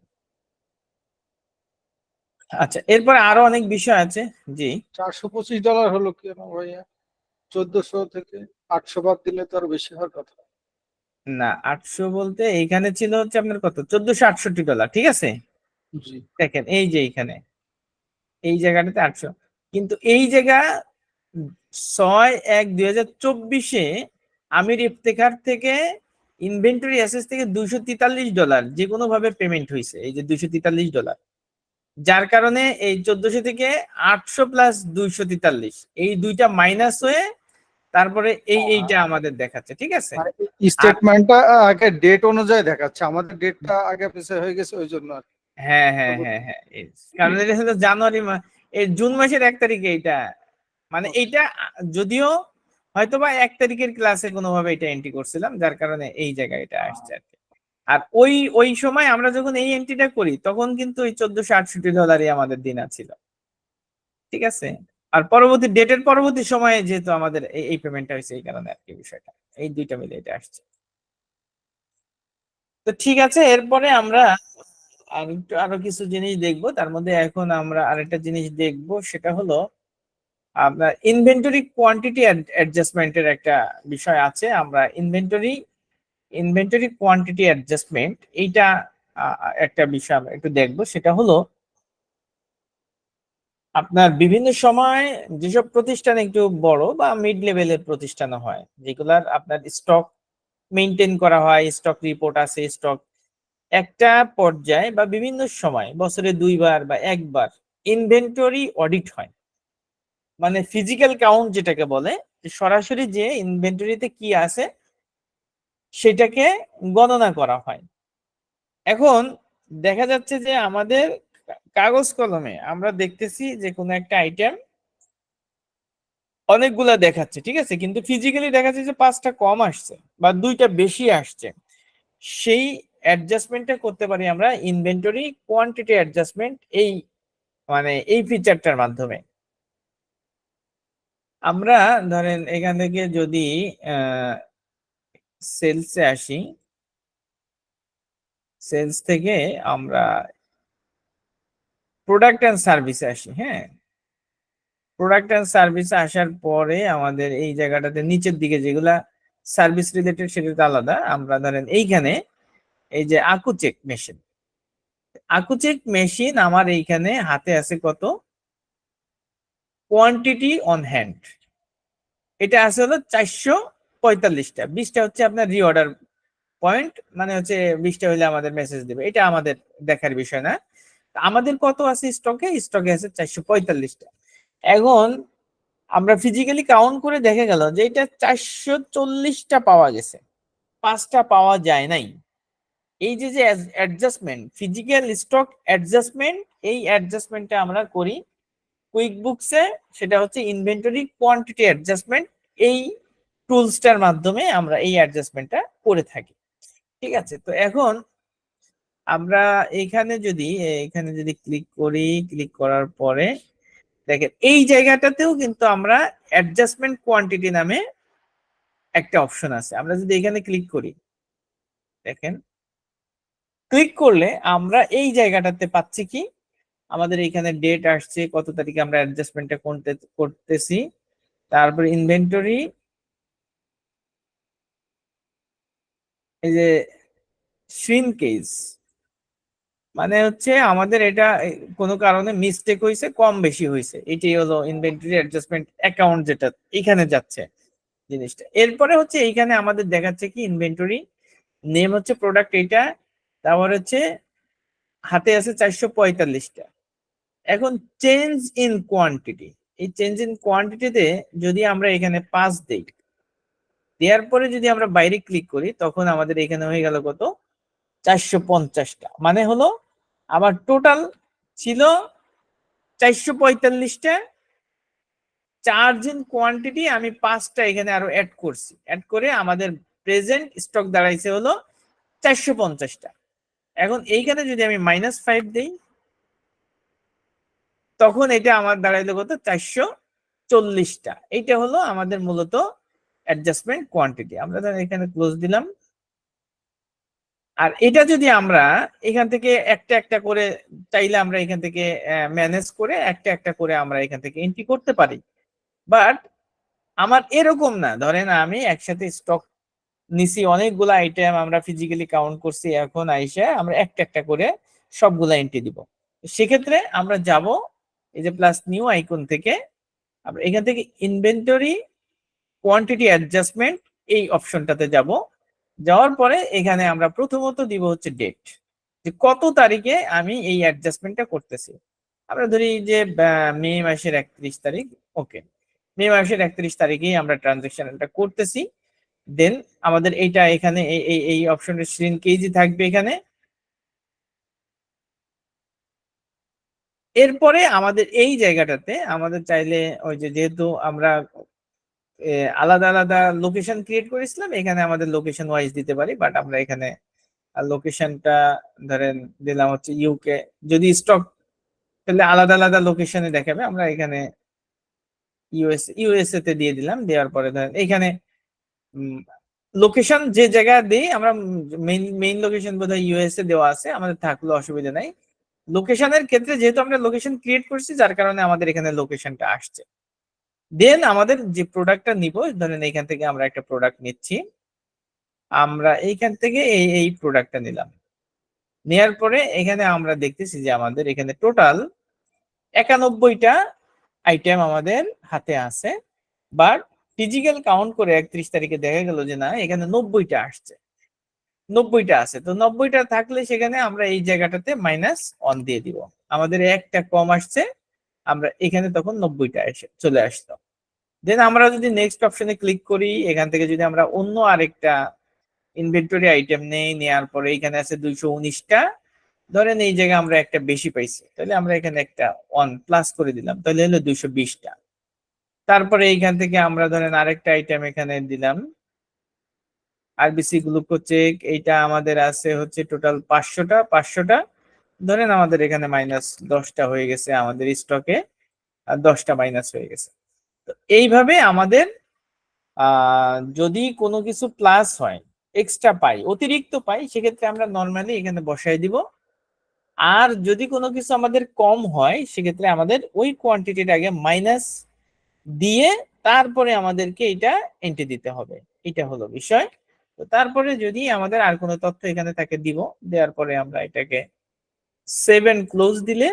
আচ্ছা, এরপর আরো অনেক বিষয় আছে। জি, $425 হলো কেন ভাইয়া? 1400 থেকে 800 বাদ দিলে তো আরো বেশি হওয়ার কথা। না 800 বলতে এইখানে ছিল হচ্ছে আপনার কত $1468, ঠিক আছে। জি। দেখেন এই যে এইখানে এই জায়গাটাতে 800, কিন্তু এই জায়গা 6/1/2024-এ আমির ইফতেখার থেকে ইনভেন্টরি অ্যাসেস থেকে $243 যে কোনো ভাবে পেমেন্ট হয়েছে, এই যে $243, যার কারণে এই 1400 থেকে 800 প্লাস 243 এই দুইটা মাইনাস হয়ে তারপরে এইটা আমাদের দেখাচ্ছে, ঠিক আছে। আর স্টেটমেন্টটা আগে ডেট অনুযায়ী দেখাচ্ছে, আমাদের ডেটটা আগে পিছে হয়ে গেছে ওই জন্য আর কি। হ্যাঁ হ্যাঁ হ্যাঁ হ্যাঁ, কারণ এটা হলো জানুয়ারি এই জুন মাসের 1 তারিখে এইটা, মানে এইটা যদিও হয়তোবা 1 তারিখের ক্লাসে কোনোভাবে এটা এন্ট্রি করছিলাম, যার কারণে এই জায়গায় এটা আসছে আর কি। আর ওই সময় আমরা যখন এই এন্ট্রিটা করি তখন কিন্তু ওই $1468 আমাদের দিন ছিল, ঠিক আছে। আর পরবর্তী ডেটের পরবর্তী সময়ে যেহেতু আমাদের এই পেমেন্টটা হয়েছে, এই কারণে আর কি বিষয়টা এই দুইটা মিলে এটা আসছে। তো ঠিক আছে, এরপরে আমরা আরো কিছু জিনিস দেখবো। তার মধ্যে এখন আমরা আরেকটা জিনিস দেখবো, সেটা হলো আপনার ইনভেন্টরি কোয়ান্টিটি অ্যাডজাস্টমেন্টের একটা বিষয় আছে। আমরা ইনভেন্টরি কোয়ান্টিটি অ্যাডজাস্টমেন্ট, এইটা একটা বিষয় আমরা একটু দেখবো। সেটা হলো আপনার বিভিন্ন সময় যেসব প্রতিষ্ঠান একটু বড় বা মিড লেভেলের প্রতিষ্ঠান হয়, যেগুলার আপনার স্টক মেনটেন করা হয়, স্টক রিপোর্ট আছে, স্টক একটা পর্যায়ে বা বিভিন্ন সময় বছরে 2বার বা 1বার ইনভেন্টরি অডিট হয়। মানে ফিজিক্যাল কাউন্ট যেটাকে বলে, যে সরাসরি যে ইনভেন্টরিতে কি আছে সেটাকে গণনা করা হয়। এখন দেখা যাচ্ছে যে আমাদের কাগজ কলমে আমরা দেখতেছি যে কোনো একটা আইটেম অনেকগুলা দেখাচ্ছে, ঠিক আছে, কিন্তু ফিজিক্যালি দেখাচ্ছে যে 5টা কম আসছে বা 2টা বেশি আসছে। সেই অ্যাডজাস্টমেন্টটা করতে পারি আমরা ইনভেন্টরি কোয়ান্টিটি অ্যাডজাস্টমেন্ট এই মানে এই ফিচারটার মাধ্যমে আমরা ধরেন এখান থেকে যদি সেলসে আসি, সেলস থেকে আমরা প্রোডাক্ট এন্ড সার্ভিসে আসি। হ্যাঁ, প্রোডাক্ট এন্ড সার্ভিসে আসার পরে আমাদের এই জায়গাটাতে নিচের দিকে যেগুলা সার্ভিস রিলেটেড সেটা তো আলাদা। আমরা ধরেন এইখানে এই যে আকুচেক মেশিন, আকুচেক মেশিন আমার এইখানে হাতে আছে কত, কোয়ান্টিটি অন হ্যান্ড এটা আছে হলো 445টা। 20টা হচ্ছে আপনার রিঅর্ডার পয়েন্ট, মানে হচ্ছে 20টা হলে আমাদের মেসেজ দেবে, এটা আমাদের দেখার বিষয় না। আমাদের কত আছে স্টকে, স্টকে আছে 445টা। এখন আমরা ফিজিক্যালি কাউন্ট করে দেখা গেল যে এটা 440টা পাওয়া গেছে, 5টা পাওয়া যায় নাই। এই যে যে অ্যাডজাস্টমেন্ট, ফিজিক্যাল স্টক অ্যাডজাস্টমেন্ট, এই অ্যাডজাস্টমেন্টটা আমরা করি কুইক বুকসে, সেটা হচ্ছে ইনভেন্টরি কোয়ান্টিটি অ্যাডজাস্টমেন্ট। এই টুলসটার মাধ্যমে আমরা এই অ্যাডজাস্টমেন্টটা করে থাকি। ঠিক আছে, তো এখন আমরা এখানে যদি ক্লিক করি, ক্লিক করার পরে দেখেন এই জায়গাটাতেও কিন্তু আমরা অ্যাডজাস্টমেন্ট কোয়ান্টিটি নামে একটা অপশন আছে। আমরা যদি এখানে ক্লিক করি, দেখেন ক্লিক করলে আমরা এই জায়গাটাতে পাচ্ছি কি, আমাদের এখানে ডেট আসছে, কত তারিখে আমরা অ্যাডজাস্টমেন্টটা করতেছি, তারপর ইনভেন্টরি, এই যে শ্রিনকেজ, মানে হচ্ছে আমাদের এটা কোনো কারণে মিস্টেক হয়েছে, কম বেশি হয়েছে, এটাই হলো ইনভেন্টরি অ্যাডজাস্টমেন্ট অ্যাকাউন্ট, যেটা এখানে যাচ্ছে জিনিসটা। এরপরে হচ্ছে এইখানে আমাদের দেখাচ্ছে কি ইনভেন্টরি নেম হচ্ছে প্রোডাক্ট এইটা, তারপর হচ্ছে হাতে আছে 445টা। এখন চেঞ্জ ইন কোয়ান্টিটি, এই চেঞ্জ ইন কোয়ান্টিটিতে যদি আমরা এখানে 5 দেই, দেওয়ার পরে যদি আমরা বাইরে ক্লিক করি, তখন আমাদের এখানে হয়ে গেল কত, 450টা। মানে হলো আমার টোটাল ছিল 445টা, চার্জ ইন কোয়ান্টিটি আমি 5টা এখানে আরো অ্যাড করছি, অ্যাড করে আমাদের প্রেজেন্ট স্টক দাঁড়াইছে হলো 450টা। এখন এইখানে যদি আমি -5 দেই, তখন এটা আমার দাঁড়াইলো কত, 440টা। এইটা হলো আমাদের মূলত অ্যাডজাস্টমেন্ট কোয়ান্টিটি। আমরা ধরেন এখানে ক্লোজ দিলাম। আর এটা যদি আমরা এখান থেকে একটা একটা করে চাইলে আমরা এখান থেকে ম্যানেজ করে একটা একটা করে আমরা এখান থেকে এন্ট্রি করতে পারি। বাট আমার এরকম না, ধরেন আমি একসাথে স্টক নিছি অনেকগুলো আইটেম, আমরা ফিজিক্যালি কাউন্ট করছি, এখন আইসা আমরা একটা একটা করে সবগুলা এন্ট্রি দিব। সেক্ষেত্রে আমরা যাব এই যে প্লাস নিউ আইকন থেকে, আমরা এখান থেকে ইনভেন্টরি কোয়ান্টিটি অ্যাডজাস্টমেন্ট এই অপশনটাতে যাব। যাওয়ার পরে এখানে আমরা প্রথমত দিব হচ্ছে ডেট, যে কত তারিখে আমি এই অ্যাডজাস্টমেন্টটা করতেছি। আমরা ধরি যে মে মাসের 31 তারিখ, ওকে, মে মাসের 31 তারিখেই আমরা ট্রানজেকশনটা করতেছি। দেন আমাদের এইটা এখানে এই অপশনের শ্রিনকেজই থাকবে এখানে। এরপরে আমাদের এই জায়গাটাতে আমাদের চাইলে ওই যে যেহেতু আমরা আলাদা আলাদা লোকেশন ক্রিয়েট করেছিলাম, এখানে আমাদের লোকেশন ওয়াইজ দিতে পারি, বাট আমরা এখানে লোকেশনটা ধরেন দিলাম হচ্ছে ইউকে। যদি স্টক তাহলে আলাদা আলাদা লোকেশনে দেখাবে, আমরা এখানে ইউএসএ তে দিয়ে দিলাম। দেওয়ার পরে ধরেন এখানে লোকেশন যে জায়গা দিই আমরা, মেইন লোকেশন বোধহয় ইউএসএ দেওয়া আছে, আমাদের থাকলে অসুবিধা নাই। লোকেশনের ক্ষেত্রে যেহেতু আমরা লোকেশন ক্রিয়েট করছি, যার কারণে আমাদের এখানে লোকেশনটা আসছে। দেন আমাদের যে প্রোডাক্টটা নিব, ধরেন এখান থেকে আমরা একটা প্রোডাক্ট নিচ্ছি, আমরা এইখান থেকে এই প্রোডাক্টটা নিলাম। নেয়ার পরে এখানে আমরা দেখতেছি যে আমাদের এখানে টোটাল 91টা আইটেম আমাদের হাতে আছে, বাট ফিজিক্যাল কাউন্ট করে 31 তারিখে দেখা গেল যে না, এখানে 90টা আসছে, 90টা আছে। তো 90টা থাকলে সেখানে আমরা এই জায়গাটাতে -1 দিয়ে দিব, আমাদের একটা কম আসছে, আমরা এখানে তখন 90টা এসে চলে আসতো। দেন আমরা যদি নেক্সট অপশনে ক্লিক করি, এখান থেকে যদি আমরা অন্য আরেকটা ইনভেন্টরি আইটেম নেই, নেওয়ার পরে এখানে আছে 219টা, ধরেন এই জায়গায় আমরা একটা বেশি পাইছি, তাহলে আমরা এখানে একটা 1 প্লাস করে দিলাম, তাহলে হলো 220টা। তারপরে এইখান থেকে আমরা ধরেন আরেকটা আইটেম এখানে দিলাম, আরবিসি গ্লুকোচেক, এইটা আমাদের আছে হচ্ছে টোটাল 500টা। ধরেন আমাদের এখানে -10টা হয়ে গেছে আমাদের স্টকে, আর 10টা মাইনাস হয়ে গেছে। তো এইভাবে আমাদের যদি কোনো কিছু প্লাস হয়, এক্সট্রা পাই, অতিরিক্ত পাই, সেক্ষেত্রে আমরা নর্মালি এখানে বসাই দিব। আর যদি কোনো কিছু আমাদের কম হয়, সেক্ষেত্রে আমাদের ওই কোয়ান্টিটির আগে মাইনাস দিয়ে তারপরে আমাদেরকে এটা এন্ট্রি দিতে হবে। এটা হলো বিষয়। তো তারপরে যদি আমাদের আর কোনো তথ্য এখানে থাকে দিব, দেওয়ার পরে আমরা এটাকে সেভ এন্ড ক্লোজ দিলে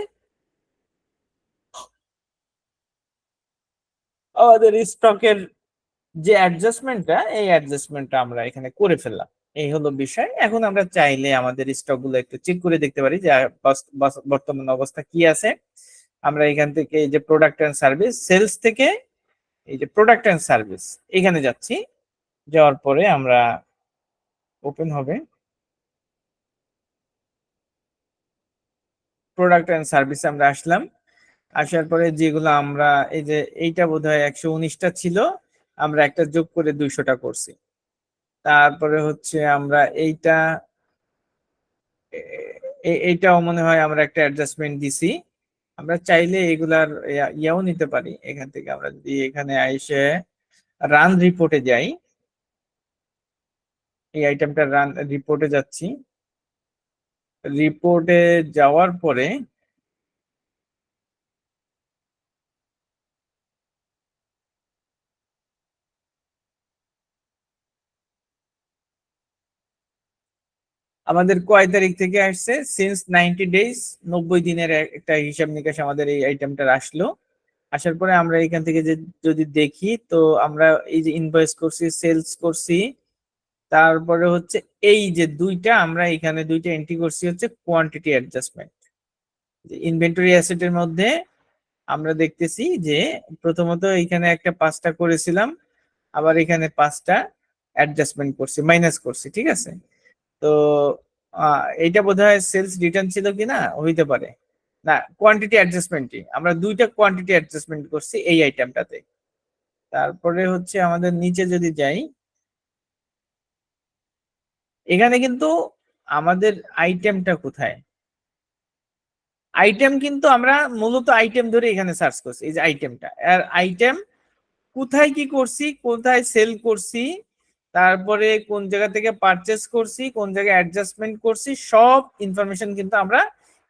আমাদের স্টকের যে অ্যাডজাস্টমেন্টটা, এই অ্যাডজাস্টমেন্টটা আমরা এখানে করে ফেললাম। এই হলো বিষয়। এখন আমরা চাইলে আমাদের স্টক গুলো একটু চেক করে দেখতে পারি যে বর্তমান অবস্থা কি আছে। আমরা এখান থেকে এই যে প্রোডাক্ট এন্ড সার্ভিস, সেলস থেকে এই যে প্রোডাক্ট এন্ড সার্ভিস এখানে যাচ্ছি। যাওয়ার পরে আমরা ওপেন হবে প্রোডাক্ট এন্ড সার্ভিস, আমরা আসলাম। আসার পরে যেগুলো আমরা এই যে এইটা বোধহয় 119টা ছিল, আমরা একটা যোগ করে 200টা করছি। তারপরে হচ্ছে আমরা এইটাও মনে হয় আমরা একটা অ্যাডজাস্টমেন্ট দিছি। আমরা চাইলে এগুলার ইয়াও নিতে পারি। এখান থেকে আমরা যদি এখানে এসে রান রিপোর্টে যাই, এই আইটেমটা রান রিপোর্টে যাচ্ছি। রিপোর্টে যাওয়ার পরে আমাদের কয় তারিখ থেকে আসছে, সিন্স 90 ডেজ, 90 দিনের একটা হিসাব নিকাশ আমাদের এই আইটেমটার আসলো। আসার পরে আমরা এখান থেকে যদি দেখি, তো আমরা এই যে ইনভয়েস করছি, সেলস করছি, তারপরে হচ্ছে এই যে দুইটা আমরা এখানে দুইটা এন্ট্রি করছি হচ্ছে কোয়ান্টিটি অ্যাডজাস্টমেন্ট। ইনভেন্টরি অ্যাসেটের মধ্যে আমরা দেখতেছি যে প্রথমত এখানে একটা 5টা করেছিলাম, আবার এখানে 5টা অ্যাডজাস্টমেন্ট করছি, মাইনাস করছি, ঠিক আছে। তো এইটা বোধহয় সেলস রিটার্ন ছিল কিনা, হইতে পারে। না, কোয়ান্টিটি অ্যাডজাস্টমেন্টই, আমরা দুইটা কোয়ান্টিটি অ্যাডজাস্টমেন্ট করছি এই আইটেমটাতে। তারপরে হচ্ছে আমাদের নিচে যদি যাই, এখানে কিন্তু আমাদের আইটেমটা কোথায়, আইটেম কিন্তু আমরা মূলত আইটেম ধরে এখানে সার্চ করছি, এই যে আইটেমটা, আর আইটেম কোথায় কি করছি, কোথায় সেল করছি, তারপরে কোন জায়গা থেকে পারচেস করছি, কোন জায়গায় অ্যাডজাস্টমেন্ট করছি, সব ইনফরমেশন কিন্তু আমরা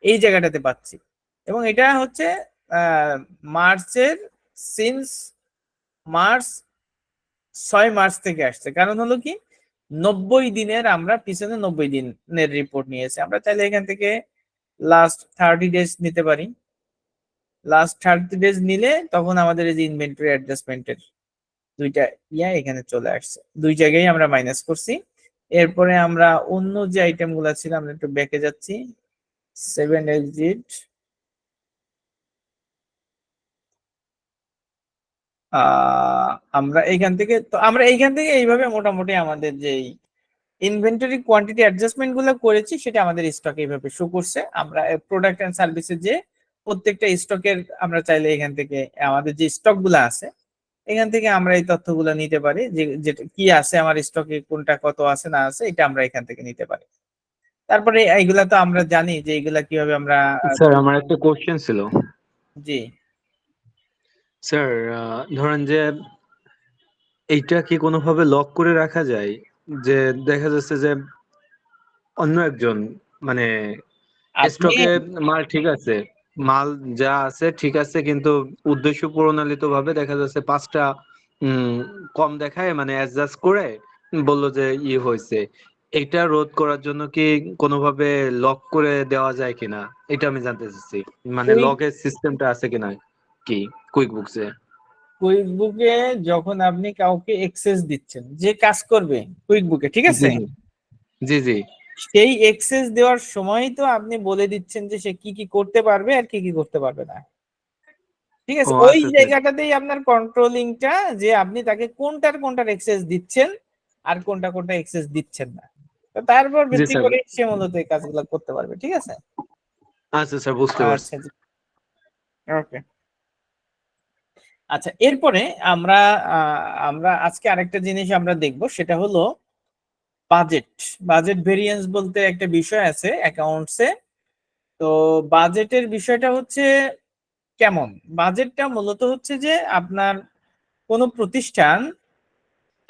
এই জায়গাটাতে পাচ্ছি। এবং এটা হচ্ছে মার্চের, সিন্স মার্চ 6 মার্চ থেকে আসছে। কারণ হলো কি, 90 দিনের আমরা পিছনে 90 দিনের রিপোর্ট নিয়েছি। আমরা চাইলে এখান থেকে লাস্ট 30 ডেজ নিতে পারি। লাস্ট 30 ডেজ নিলে তখন আমাদের এই যে ইনভেন্টরি অ্যাডজাস্টমেন্টের দুইটা এখানে চলে আসছে, দুই জায়গায় আমরা মাইনাস করছি। এরপরে আমরা অন্য যে আইটেম গুলা ছিল, আমরা একটু ব্যাকে যাচ্ছি, 7 এক্সিট, আমরা এইখান থেকে এইভাবে মোটামুটি আমাদের যে ইনভেন্টরি কোয়ান্টিটি অ্যাডজাস্টমেন্ট গুলো করেছি, সেটা আমাদের স্টকে এইভাবে শো করছে। আমরা প্রোডাক্ট এন্ড সার্ভিসের যে প্রত্যেকটা স্টকের, আমরা চাইলে এখান থেকে আমাদের যে স্টক গুলা আছে এখান থেকে আমরা এই তথ্যগুলো নিতে পারি, যে যেটা কি আছে আমার স্টকে, কোনটা কত আছে না আছে, এটা আমরা এখান থেকে নিতে পারি। তারপরে এইগুলা তো আমরা জানি যে এইগুলা কিভাবে আমরা স্যার আমার একটা কোশ্চেন ছিল। জি স্যার ধরেন যে এইটা কি কোনোভাবে লক করে রাখা যায়, যে দেখা যাচ্ছে যে অন্য একজন মানে আপনি স্টকে মাল ঠিক আছে, মাল যা আছে ঠিক আছে, কিন্তু উদ্দেশ্য প্রণোদিত ভাবে দেখা যাচ্ছে 5টা কম দেখায়, মানে অ্যাডজাস্ট করে বললো যে হয়েছে। এটা রোধ করার জন্য কি কোনোভাবে লক করে দেওয়া যায় কিনা, এটা আমি জানতে চাচ্ছি। মানে লকের সিস্টেমটা আছে কিনা কি কুইক বুকসে। কুইক বুকে যখন আপনি কাউকে এক্সেস দিচ্ছেন, যে কাজ করবে কুইক বুকে, ঠিক আছে, জি জি জি সেই এক্সেস দেওয়ার সময় তো আপনি বলে দিচ্ছেন যে সে কি কি করতে পারবে আর কি কি করতে পারবে না, ঠিক ও আছে। ওই আচ্ছা স্যার, জায়গাটাতেই আপনার কন্ট্রোলিংটা, যে আপনি তাকে কোনটার এক্সেস দিচ্ছেন আর কোনটা এক্সেস দিচ্ছেন না। তো তারপর জি ভিত্তি স্যার, করে সে মূলত এই কাজগুলো করতে পারবে, ঠিক আছে। আচ্ছা স্যার বুঝতে পারছি। আচ্ছা জি, ওকে। আচ্ছা, এরপরে আমরা আমরা আজকে আরেকটা জিনিস আমরা দেখব, সেটা হলো বাজেট। বাজেট ভেরিয়েন্স বলতে একটা বিষয় আছে অ্যাকাউন্টসে, তো বাজেটের বিষয়টা হচ্ছে কেমন, বাজেটটা মূলত হচ্ছে যে আপনার কোনো প্রতিষ্ঠান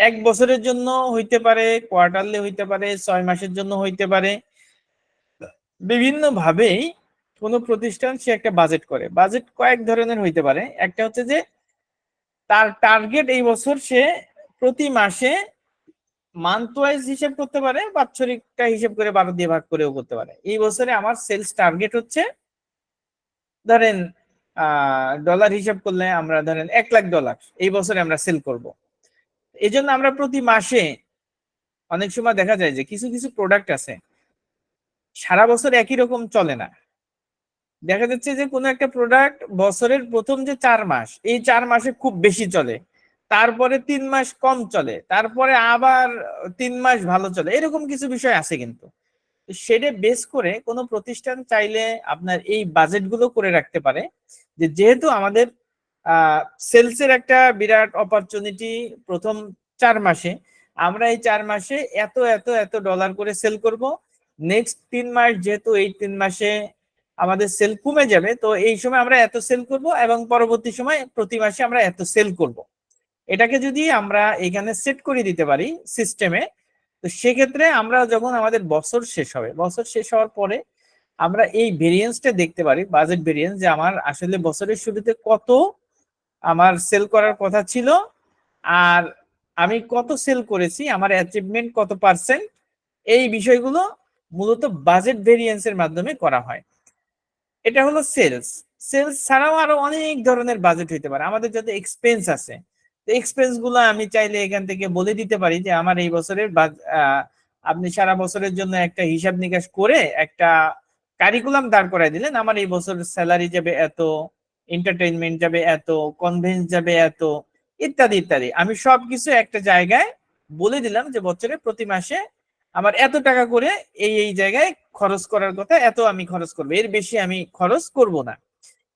1 বছরের জন্য হইতে পারে, কোয়ার্টারলি হইতে পারে, 6 মাসের জন্য হইতে পারে, বিভিন্ন ভাবেই কোনো প্রতিষ্ঠান সে একটা বাজেট করে। বাজেট কয়েক ধরনের হইতে পারে। একটা হচ্ছে যে তার টার্গেট এই বছর সে প্রতি মাসে মান্থ ওয়াইজ হিসেব করতে পারে, বাৎসরিকটা হিসেব করে 12 দিয়ে ভাগ করেও করতে পারে। এই বছরে আমার সেলস টার্গেট হচ্ছে ধরেন ডলার হিসাব করলে আমরা ধরেন $1,00,000 এই বছরে আমরা সেল করব। এই জন্য আমরা প্রতি মাসে অনেক সময় দেখা যায় যে কিছু কিছু প্রোডাক্ট আছে সারা বছর একই রকম চলে না। দেখা যাচ্ছে যে কোনো একটা প্রোডাক্ট বছরের প্রথম যে 4 মাস, এই 4 মাসে খুব বেশি চলে, তারপরে 3 মাস কম চলে, তারপরে আবার 3 মাস ভালো চলে, এরকম কিছু বিষয় আছে। কিন্তু সেটা বেস করে কোনো প্রতিষ্ঠান চাইলে আপনার এই বাজেটগুলো করে রাখতে পারে যে যেহেতু আমাদের সেলসের একটা বিরাট অপরচুনিটি প্রথম 4 মাসে, আমরা এই 4 মাসে এত এত এত ডলার করে সেল করব। নেক্সট 3 মাস যেহেতু এই 3 মাসে আমাদের সেল কমে যাবে, তো এই সময় আমরা এত সেল করব এবং পরবর্তী সময় প্রতি মাসে আমরা এত সেল করব। এটাকে যদি আমরা এখানে সেট করে দিতে পারি সিস্টেমে, তো সেক্ষেত্রে আমরা যখন আমাদের বছর শেষ হবে, বছর শেষ হওয়ার পরে আমরা এই ভেরিয়েন্সটা দেখতে পারি, বাজেট ভেরিয়েন্স, যে আমার আসলে বছরের শুরুতে কত আমার সেল করার কথা ছিল আর আমি কত সেল করেছি, আমার অ্যাচিভমেন্ট কত পার্সেন্ট। এই বিষয়গুলো মূলত বাজেট ভেরিয়েন্সের মাধ্যমে করা হয়। এটা হলো সেলস। সেলস ছাড়াও আরো অনেক ধরনের বাজেট হইতে পারে। আমাদের যত এক্সপেন্স আছে, তো এক্সপেন্স গুলো আমি চাইলে এখান থেকে বলে দিতে পারি যে আমার এই বছরের আপনি সারা বছরের জন্য একটা হিসাব নিকাশ করে একটা কারিকুলাম দাঁড় করাই দিলেন, আমার এই বছর স্যালারি যাবে এত, এন্টারটেইনমেন্ট যাবে এত, কনভেন্স যাবে এত, ইত্যাদি ইত্যাদি। আমি সবকিছু একটা জায়গায় বলে দিলাম যে বছরে প্রতি মাসে আমার এত টাকা করে এই এই জায়গায় খরচ করার কথা, এত আমি খরচ করবো, এর বেশি আমি খরচ করব না।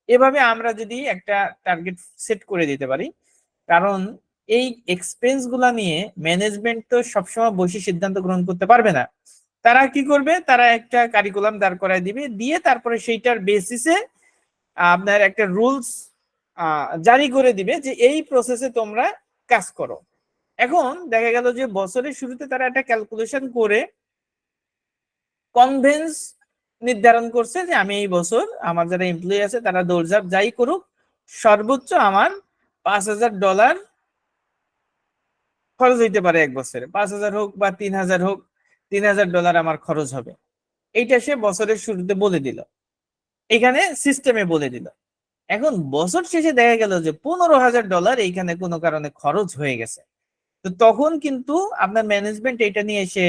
এভাবে আমরা যদি একটা টার্গেট সেট করে দিতে পারি, কারণ এই এক্সপেন্স গুলা নিয়ে ম্যানেজমেন্ট তো সবসময় বসে সিদ্ধান্ত গ্রহণ করতে পারবে না। তারা কি করবে, তারা একটা কারিকুলাম দাঁড় করায় দিবে, দিয়ে তারপরে সেইটার বেসিসে আপনার একটা রুলস জারি করে দিবে যে এই প্রসেসে তোমরা কাজ করো। এখন দেখা গেল যে বছরের শুরুতে তারা একটা ক্যালকুলেশন করে কনভেন্স নির্ধারণ করছে যে আমি এই বছর আমার যারা এমপ্লয়ি আছে তারা দৌড়ঝাঁপ যাই করুক, সর্বোচ্চ আমার $5,000 খরচ হইতে পারে এক বছরে, 5,000 হোক বা 3,000 হোক, $3,000 আমার খরচ হবে। এইটা সে বছরের শুরুতে বলে দিল, এখানে সিস্টেমে বলে দিল। এখন বছর শেষে দেখা গেল যে $15,000 এইখানে কোনো কারণে খরচ হয়ে গেছে। তো তখন কিন্তু আপনার ম্যানেজমেন্ট এটা নিয়ে এসে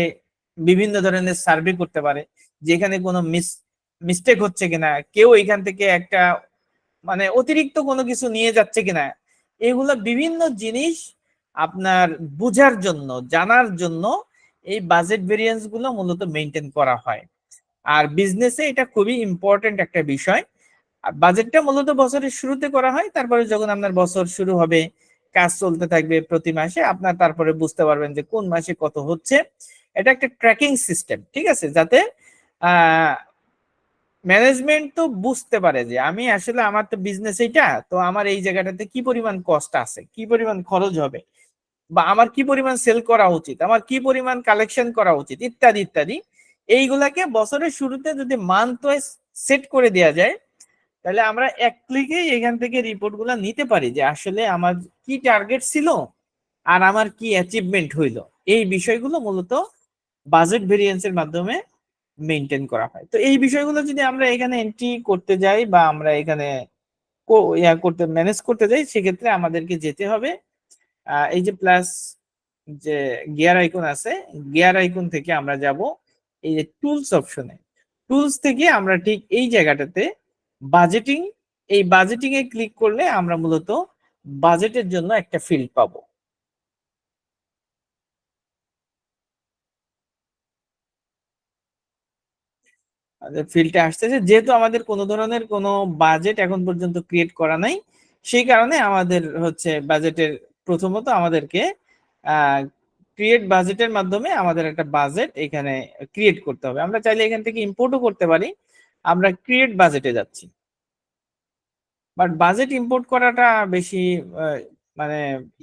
বিভিন্ন ধরনের সার্ভে করতে পারে, যেখানে কোনো মিস্টেক হচ্ছে কিনা, কেউ এখান থেকে একটা মানে অতিরিক্ত কোনো কিছু নিয়ে যাচ্ছে কিনা, এগুলো বিভিন্ন জিনিস আপনার বুঝার জন্য, জানার জন্য এই বাজেট ভেরিয়েন্স গুলো মূলত মেনটেন করা হয়। আর বিজনেসে এটা খুবই ইম্পর্টেন্ট একটা বিষয়। আর বাজেটটা মূলত বছরের শুরুতে করা হয়, তারপরে যখন আপনার বছর শুরু হবে, কাজ চলতে থাকবে প্রতি মাসে, আপনার তারপরে বুঝতে পারবেন যে কোন মাসে কত হচ্ছে। এটা একটা ট্র্যাকিং সিস্টেম, ঠিক আছে, যাতে ম্যানেজমেন্ট তো বুঝতে পারে যে আমি আসলে আমার তো বিজনেস এইটা, তো আমার এই জায়গাটাতে কি পরিমাণ কস্ট আছে, কি পরিমাণ খরচ হবে, বা আমার কি পরিমাণ সেল করা উচিত, আমার কি পরিমাণ কালেকশন করা উচিত, ইত্যাদি ইত্যাদি। এইগুলাকে বছরের শুরুতে যদি মান্থ ওয়াইজ সেট করে দেওয়া যায়, তাহলে আমরা এক ক্লিকেই এখান থেকে রিপোর্ট গুলা নিতে পারি যে আসলে আমার কি টার্গেট ছিল আর আমার কি অ্যাচিভমেন্ট হইলো। এই বিষয়গুলো মূলত বাজেট ভেরিয়েন্সের মাধ্যমে মেনটেন করা হয়। তো এই বিষয়গুলো যদি আমরা এখানে এন্ট্রি করতে যাই বা আমরা এখানে করতে ম্যানেজ করতে যাই, সেক্ষেত্রে আমাদেরকে যেতে হবে এই যে প্লাস যে গিয়ার আইকন আছে, গিয়ার আইকন থেকে আমরা যাব এই যে টুলস অপশনে। টুলস থেকে আমরা ঠিক এই জায়গাটাতে বাজেটিং, এই বাজেটিং এ ক্লিক করলে আমরা মূলত বাজেটের জন্য একটা ফিল্ড পাবো। ফিল্ডে আসতেছে, যেহেতু আমাদের কোনো ধরনের কোনো বাজেট এখন পর্যন্ত ক্রিয়েট করা নাই, সেই কারণে আমাদের হচ্ছে বাজেটের প্রথমত আমাদেরকে ক্রিয়েট বাজেটের মাধ্যমে আমাদের একটা বাজেট এখানে ক্রিয়েট করতে হবে। আমরা চাইলে এখান থেকে ইম্পোর্টও করতে পারি, আমরা ক্রিয়েট বাজেটে যাচ্ছি। বাট বাজেট ইম্পোর্ট করাটা বেশি মানে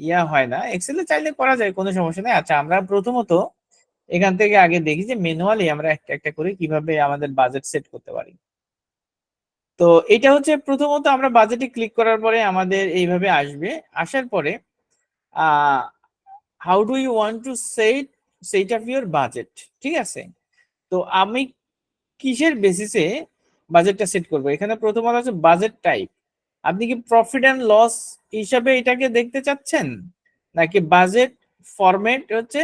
ইয়া হয় না, এক্সেলে চাইলে করা যায়, কোনো সমস্যা নেই। আচ্ছা, আমরা প্রথমত এখান থেকে আগে দেখি যে ম্যানুয়ালি আমরা একটা একটা করে কিভাবে আমাদের বাজেট সেট করতে পারি। তো এটা হচ্ছে প্রথমত আমরা বাজেটে ক্লিক করার পরে আমাদের এইভাবে আসবে। আসার পরে how do you want to set up your budget, ঠিক আছে? তো আমি কিসের বেসিসে বাজেটটা সেট করব? এখানে প্রথমত আছে বাজেট টাইপ। আপনি কি প্রফিট অ্যান্ড লস হিসাবে এটাকে দেখতে চাচ্ছেন, নাকি বাজেট ফরম্যাট হচ্ছে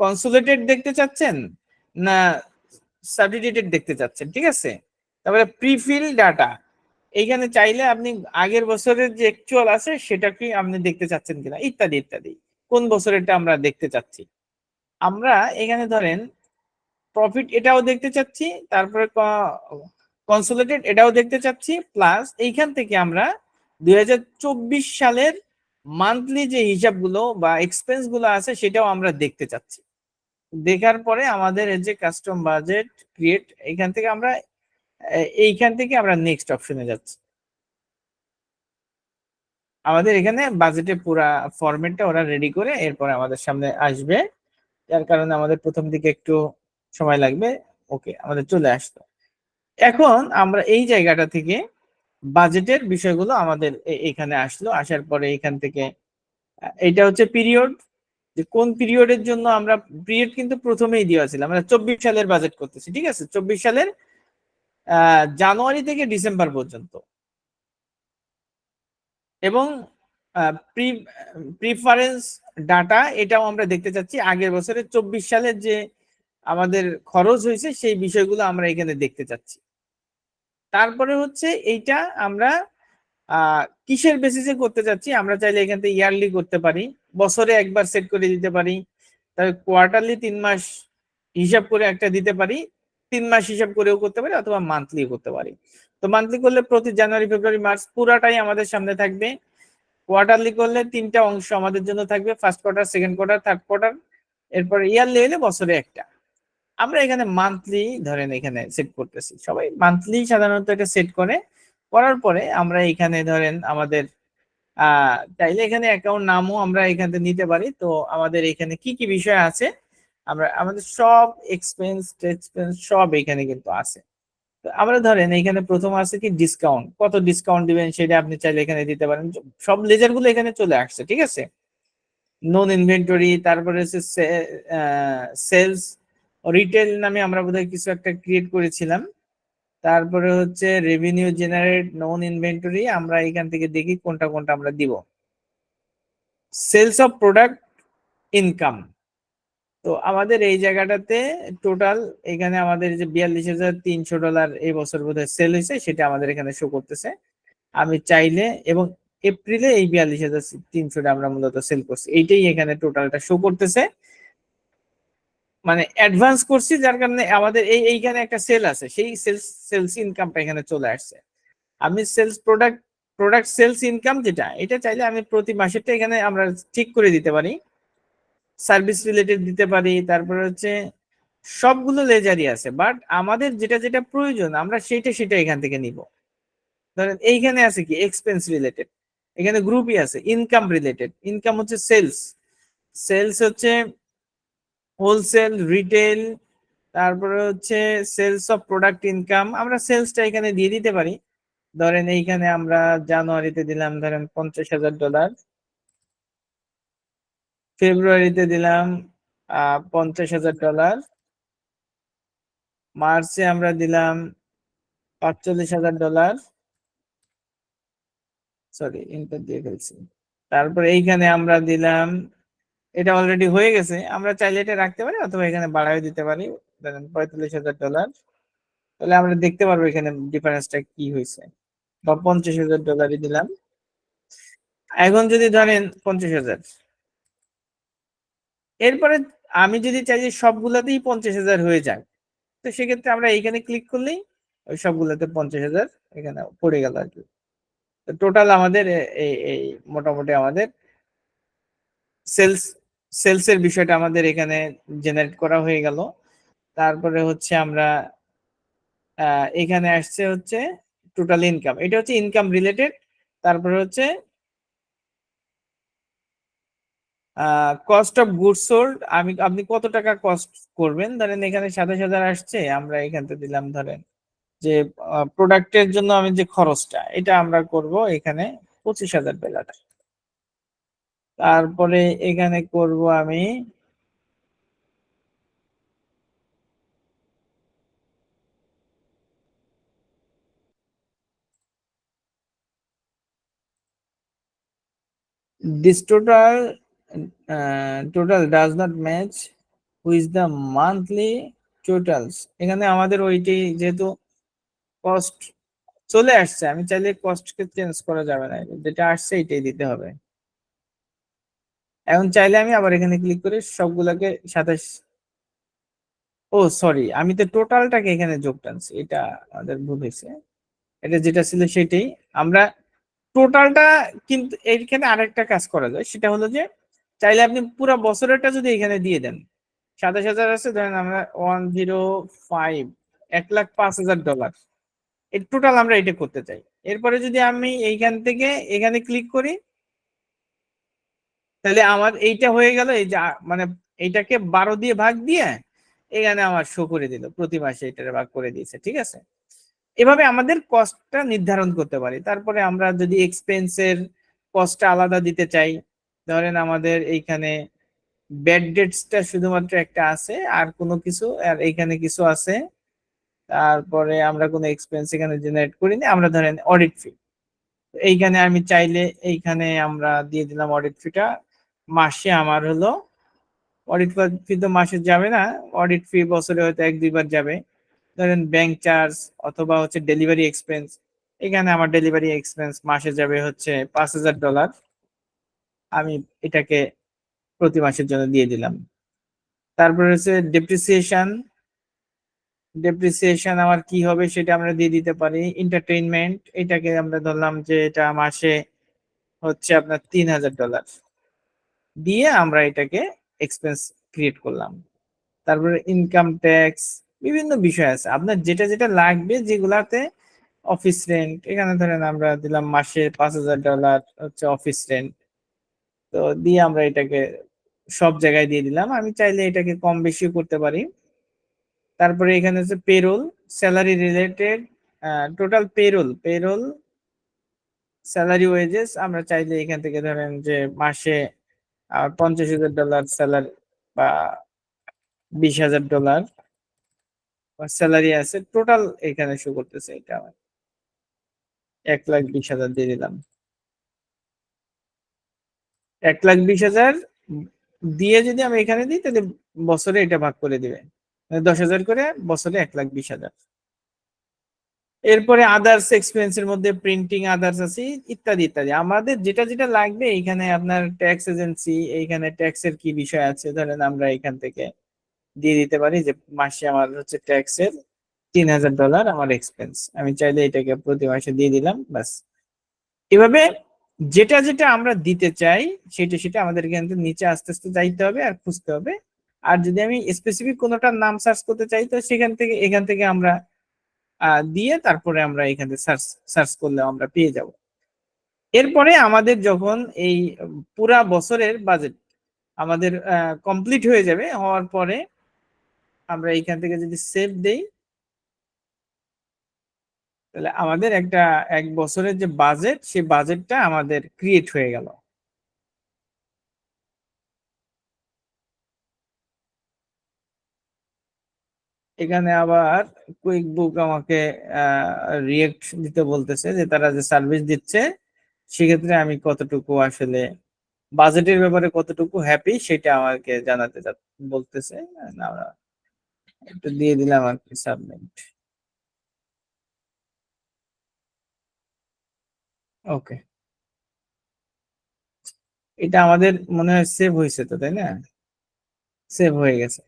কনসোলিডেটেড দেখতে চাচ্ছেন, না সাবডিটেটেড দেখতে চাচ্ছেন? ঠিক আছে, তারপরে প্রিফিল ডাটা, এইখানে চাইলে আপনি আগের বছরের যে অ্যাকচুয়াল আছে সেটা কি আপনি দেখতে চাচ্ছেন কিনা, ইত্যাদি ইত্যাদি। কোন বছরেরটা আমরা দেখতে চাচ্ছি? আমরা এখানে ধরেন প্রফিট এটাও দেখতে চাচ্ছি, তারপরে কনসোলিডেটেড এটাও দেখতে চাচ্ছি, প্লাস এইখান থেকে আমরা 2024 সালের মান্থলি যে হিসাবগুলো বা এক্সপেন্স গুলো আছে সেটাও আমরা দেখতে চাচ্ছি। দেখার পরে আমাদের এই যে কাস্টম বাজেট ক্রিয়েট, এইখান থেকে আমরা নেক্সট অপশনে যাচ্ছি। আমাদের এখানে বাজেটে পুরা ফরম্যাটটা ওরা রেডি করে এরপরে আমাদের সামনে আসবে, যার কারণে আমাদের প্রথম দিকে একটু সময় লাগবে। ওকে, আমাদের চলে আসতো। এখন আমরা এই জায়গাটা থেকে বাজেটের বিষয়গুলো আমাদের এখানে আসলো। আসার পরে এখান থেকে এটা হচ্ছে পিরিয়ড, যে কোন পিরিয়ডের জন্য আমরা, পিরিয়ড কিন্তু প্রথমেই দেওয়া ছিল, আমরা 24 সালের বাজেট করতেছি, ঠিক আছে? 24 সালের জানুয়ারি থেকে ডিসেম্বর পর্যন্ত। এবং প্রিফারেন্স ডাটা এটাও আমরা দেখতে চাচ্ছি, আগের বছরের 24 সালের যে আমাদের খরচ হয়েছে সেই বিষয়গুলো আমরা এখানে দেখতে চাচ্ছি। তারপরে হচ্ছে এইটা আমরা কিসের বেসিসে করতে চাচ্ছি? আমরা চাইলে এখান থেকে ইয়ারলি করতে পারি, বছরে একবার সেট করে দিতে পারি, তাহলে কোয়ার্টারলি 3 মাস হিসাব করে একটা দিতে পারি, 3 মাস হিসাব করেও করতে পারি, অথবা মান্থলি করতে পারি। তো মান্থলি করলে প্রতি জানুয়ারি ফেব্রুয়ারি মার্চ পুরাটাই আমাদের সামনে থাকবে। কোয়ার্টারলি করলে 3টা অংশ আমাদের জন্য থাকবে, first quarter, second quarter, third quarter. এরপর ইয়ারলি হলে বছরে একটা। আমরা এখানে মান্থলি ধরেন এখানে সেট করতেছি, সবাই মান্থলি সাধারণত এটা সেট করে। করার পরে আমরা এখানে ধরেন আমাদের চাইলে এখানে অ্যাকাউন্ট নামও আমরা এখান থেকে নিতে পারি। তো আমাদের এখানে কি কি বিষয় আছে, আমরা আমাদের সব এক্সপেন্স সব এখানে কিন্তু আছে। তো আমরা ধরেন এখানে প্রথম আছে কি ডিসকাউন্ট, কত ডিসকাউন্ট দিবেন সেটা আপনি চাইলে এখানে দিতে পারেন। সব লেজার গুলো এখানে চলে আসছে, ঠিক আছে? নন ইনভেন্টরি, তারপরে হচ্ছে সেলস রিটেল নামে আমরা বোধহয় কিছু একটা ক্রিয়েট করেছিলাম। তারপরে হচ্ছে রেভিনিউ জেনারেট, নন ইনভেন্টরি, আমরা এখান থেকে দেখি কোনটা কোনটা আমরা দিব। সেলস অফ প্রোডাক্ট ইনকাম, তো আমাদের এই জায়গাটাতে টোটাল এখানে আমাদের যে $42,300 এই বছর বোধহয় সেল হয়েছে, সেটা আমাদের এখানে শো করতেছে। আমি চাইলে, এবং এপ্রিলে এই 42,300 আমরা মূলত সেল করছি, এইটাই এখানে টোটালটা শো করতেছে। মানে অ্যাডভান্স করছি, যার কারণে আমাদের এইখানে একটা সেল আছে, সেই সেলস ইনকামটা এখানে চলে আসছে। আমি সেলস প্রোডাক্ট সেলস ইনকাম যেটা, এটা চাইলে আমি প্রতি মাসেরটা এখানে আমরা ঠিক করে দিতে পারি, সার্ভিস রিলেটেড দিতে পারি। তারপরে হচ্ছে সবগুলো লেজারই আছে, বাট আমাদের যেটা যেটা প্রয়োজন আমরা সেটা এখান থেকে নিব। ধরেন এইখানে আছে কি এক্সপেন্স রিলেটেড, এখানে গ্রুপই আছে ইনকাম রিলেটেড। ইনকাম হচ্ছে সেলস হচ্ছে হোলসেল, রিটেল, তারপরে হচ্ছে সেলস অফ প্রোডাক্ট ইনকাম, আমরা সেলসটা এখানে দিয়ে দিতে পারি। ধরেন এইখানে আমরা জানুয়ারিতে দিলাম ধরেন $50,000, ফেব্রুয়ারিতে দিলাম $50,000, মার্চে আমরা দিলাম $45,000, সরি ইন্টার দিয়ে ফেলছি। তারপরে এইখানে আমরা দিলাম, এটা অলরেডি হয়ে গেছে, আমরা চাইলে এটা রাখতে পারি অথবা এখানে বাড়ায় দিতে পারি, ধরেন $45,000। তাহলে আমরা দেখতে পারবো এখানে ডিফারেন্সটা কি হয়েছে। বা $50,000 দিলাম। এখন যদি ধরেন 50,000, এরপরে আমি যদি চাই যে সবগুলাতেই 50,000 হয়ে যায়, তো সেক্ষেত্রে আমরা এইখানে ক্লিক করলেই ওই সবগুলোতে 50,000 এখানে পড়ে গেল আর কি। টোটাল আমাদের এই মোটামুটি আমাদের সেলসের বিষয়টা আমাদের এখানে জেনারেট করা হয়ে গেল। তারপরে হচ্ছে আমরা এখানে আসছে হচ্ছে টোটাল ইনকাম, এটা হচ্ছে ইনকাম রিলেটেড। তারপরে হচ্ছে কস্ট অফ গুডস সোল্ড, আপনি কত টাকা কস্ট করবেন, ধরেন এখানে 27,000 আসছে, আমরা এখান থেকে দিলাম ধরেন যে প্রোডাক্টের জন্য আমি যে খরচটা এটা আমরা করব এখানে 25,000 ডলার। তারপরে এখানে করব আমি this total does not match with the monthly totals। এখানে আমাদের ওইটি যেহেতু কস্ট চলে আসছে, আমি চাইলে কস্টকে চেঞ্জ করা যাবে না, যেটা আসছে এটাই দিতে হবে। এখন চাইলে আমি আবার এখানে ক্লিক করে সবগুলাকে 27, ও সরি আমি তো টোটালটাকে এখানে যোগ টানছি, এটা আমাদের ভুল হয়েছে। এটা যেটা ছিল সেটাই আমরা টোটালটা, কিন্তু এইখানে আরেকটা কাজ করা যায়, সেটা হলো যে চাইলে আপনি পুরো বছরেরটা যদি এখানে দিয়ে দেন, 27,000 আছে ধরেন আমরা 105, 1,05,000 ডলার, এই টোটাল আমরা এটা করতে চাই। এরপরে যদি আমি এইখান থেকে এখানে ক্লিক করি, তাহলে আমার এইটা হয়ে গেল, এই যে মানে এইটাকে 12 দিয়ে ভাগ দিয়ে এখানে আমার শো করে দিল, প্রতি মাসে এটা ভাগ করে দিয়েছে, ঠিক আছে। এভাবে আমাদের কস্টটা নির্ধারণ করতে পারি। তারপরে আমরা যদি এক্সপেন্সের কস্টটা আলাদা দিতে চাই, ধরেন আমাদের এইখানে ব্যাড ডেটসটা শুধুমাত্র একটা আছে, আর কোনো কিছু, আর এইখানে কিছু আছে, তারপরে আমরা কোনো এক্সপেন্স এখানে জেনারেট করিনি, আমরা ধরেন অডিট ফি, এইখানে আমি চাইলে এইখানে আমরা দিয়ে দিলাম অডিট ফিটা, মাসে আমার হলো অডিট ফি তো মাসে যাবে না, অডিট ফি বছরে হয়তো 1-2 বার যাবে। ধরেন ব্যাংক চার্জ অথবা হচ্ছে ডেলিভারি এক্সপেন্স, এখানে আমার ডেলিভারি এক্সপেন্স মাসে যাবে হচ্ছে 5,000 ডলার, আমি এটাকে প্রতি মাসের জন্য দিয়ে দিলাম। তারপরে হচ্ছে ডেপ্রিসিয়েশন, ডেপ্রিসিয়েশন আমার কি হবে সেটা আমরা দিয়ে দিতে পারি। এন্টারটেইনমেন্ট, এটাকে আমরা ধরলাম যে এটা মাসে হচ্ছে আপনার 3,000 ডলার দিয়ে আমরা এটাকে এক্সপেন্স ক্রিয়েট করলাম। তারপরে ইনকাম ট্যাক্স, বিভিন্ন বিষয় আছে আপনার যেটা যেটা লাগবে, যেগুলাতে অফিস রেন্ট, এখানে ধরেন আমরা দিলাম মাসে 5,000 ডলার হচ্ছে অফিস রেন্ট, তো দিয়ে আমরা এটাকে সব জায়গায় দিয়ে দিলাম। আমি চাইলে এটাকে কম বেশিও করতে পারি। তারপরে এখানে হচ্ছে payroll, salary related, total payroll salary wages, আমরা চাইলে এখান থেকে ধরেন যে মাসে 50,000 ডলার স্যালারি বা 20,000 ডলার স্যালারি আছে, টোটাল এখানে শো করতেছে, এটা আমার 1,20,000 দিয়ে দিলাম। 1,20,000 দিয়ে যদি আমি এখানে দিই, তাহলে বছরে এটা ভাগ করে দিবে, 10,000 করে বছরে 1,20,000। এরপরে আদার্স এক্সপেন্সের মধ্যে প্রিন্টিং আদার্স আছে, ইত্যাদি ইত্যাদি, আমাদের যেটা যেটা লাগবে। এখানে আপনার ট্যাক্স এজেন্সি, এইখানে ট্যাক্সের কি বিষয় আছে, ধরেন আমরা এখান থেকে দিয়ে দিতে পারি যে মাসে আমার হচ্ছে ট্যাক্সের 3,000 ডলার আমার এক্সপেন্স, আমি চাইলে এটাকে প্রতি মাসে দিয়ে দিলাম, বাস। এভাবে যেটা যেটা আমরা দিতে চাই সেটা সেটা আমাদের এখান থেকে নিচে আস্তে আস্তে যাইতে হবে আর খুঁজতে হবে। আর যদি আমি স্পেসিফিক কোনোটার নাম সার্চ করতে চাই, তো সেখান থেকে এখান থেকে আমরা দিয়ে তারপরে আমরা এখান থেকে সার্চ সার্চ করলে আমরা পেয়ে যাব। এরপরে আমাদের যখন এই পুরা বছরের বাজেট আমাদের কমপ্লিট হয়ে যাবে, হওয়ার পরে আমরা এইখান থেকে যদি সেভ দেই, তাহলে আমাদের একটা 1 বছরের যে বাজেট, সেই বাজেটটা আমাদের ক্রিয়েট হয়ে গেল। এখানে আবার কুইক বুক আমাকে রিয়েক্ট দিতে বলতেছে, যে তারা যে সার্ভিস দিচ্ছে সেক্ষেত্রে আমি কতটুকু আসলে বাজেটের ব্যাপারে কতটুকু হ্যাপি সেটা আমাকে জানাতে বলতেছে। আমরা একটু দিয়ে দিলাম আর কি, সাবমিট। ওকে, এটা আমাদের মনে হয় সেভ হয়েছে তো, তাই না? সেভ হয়ে গেছে।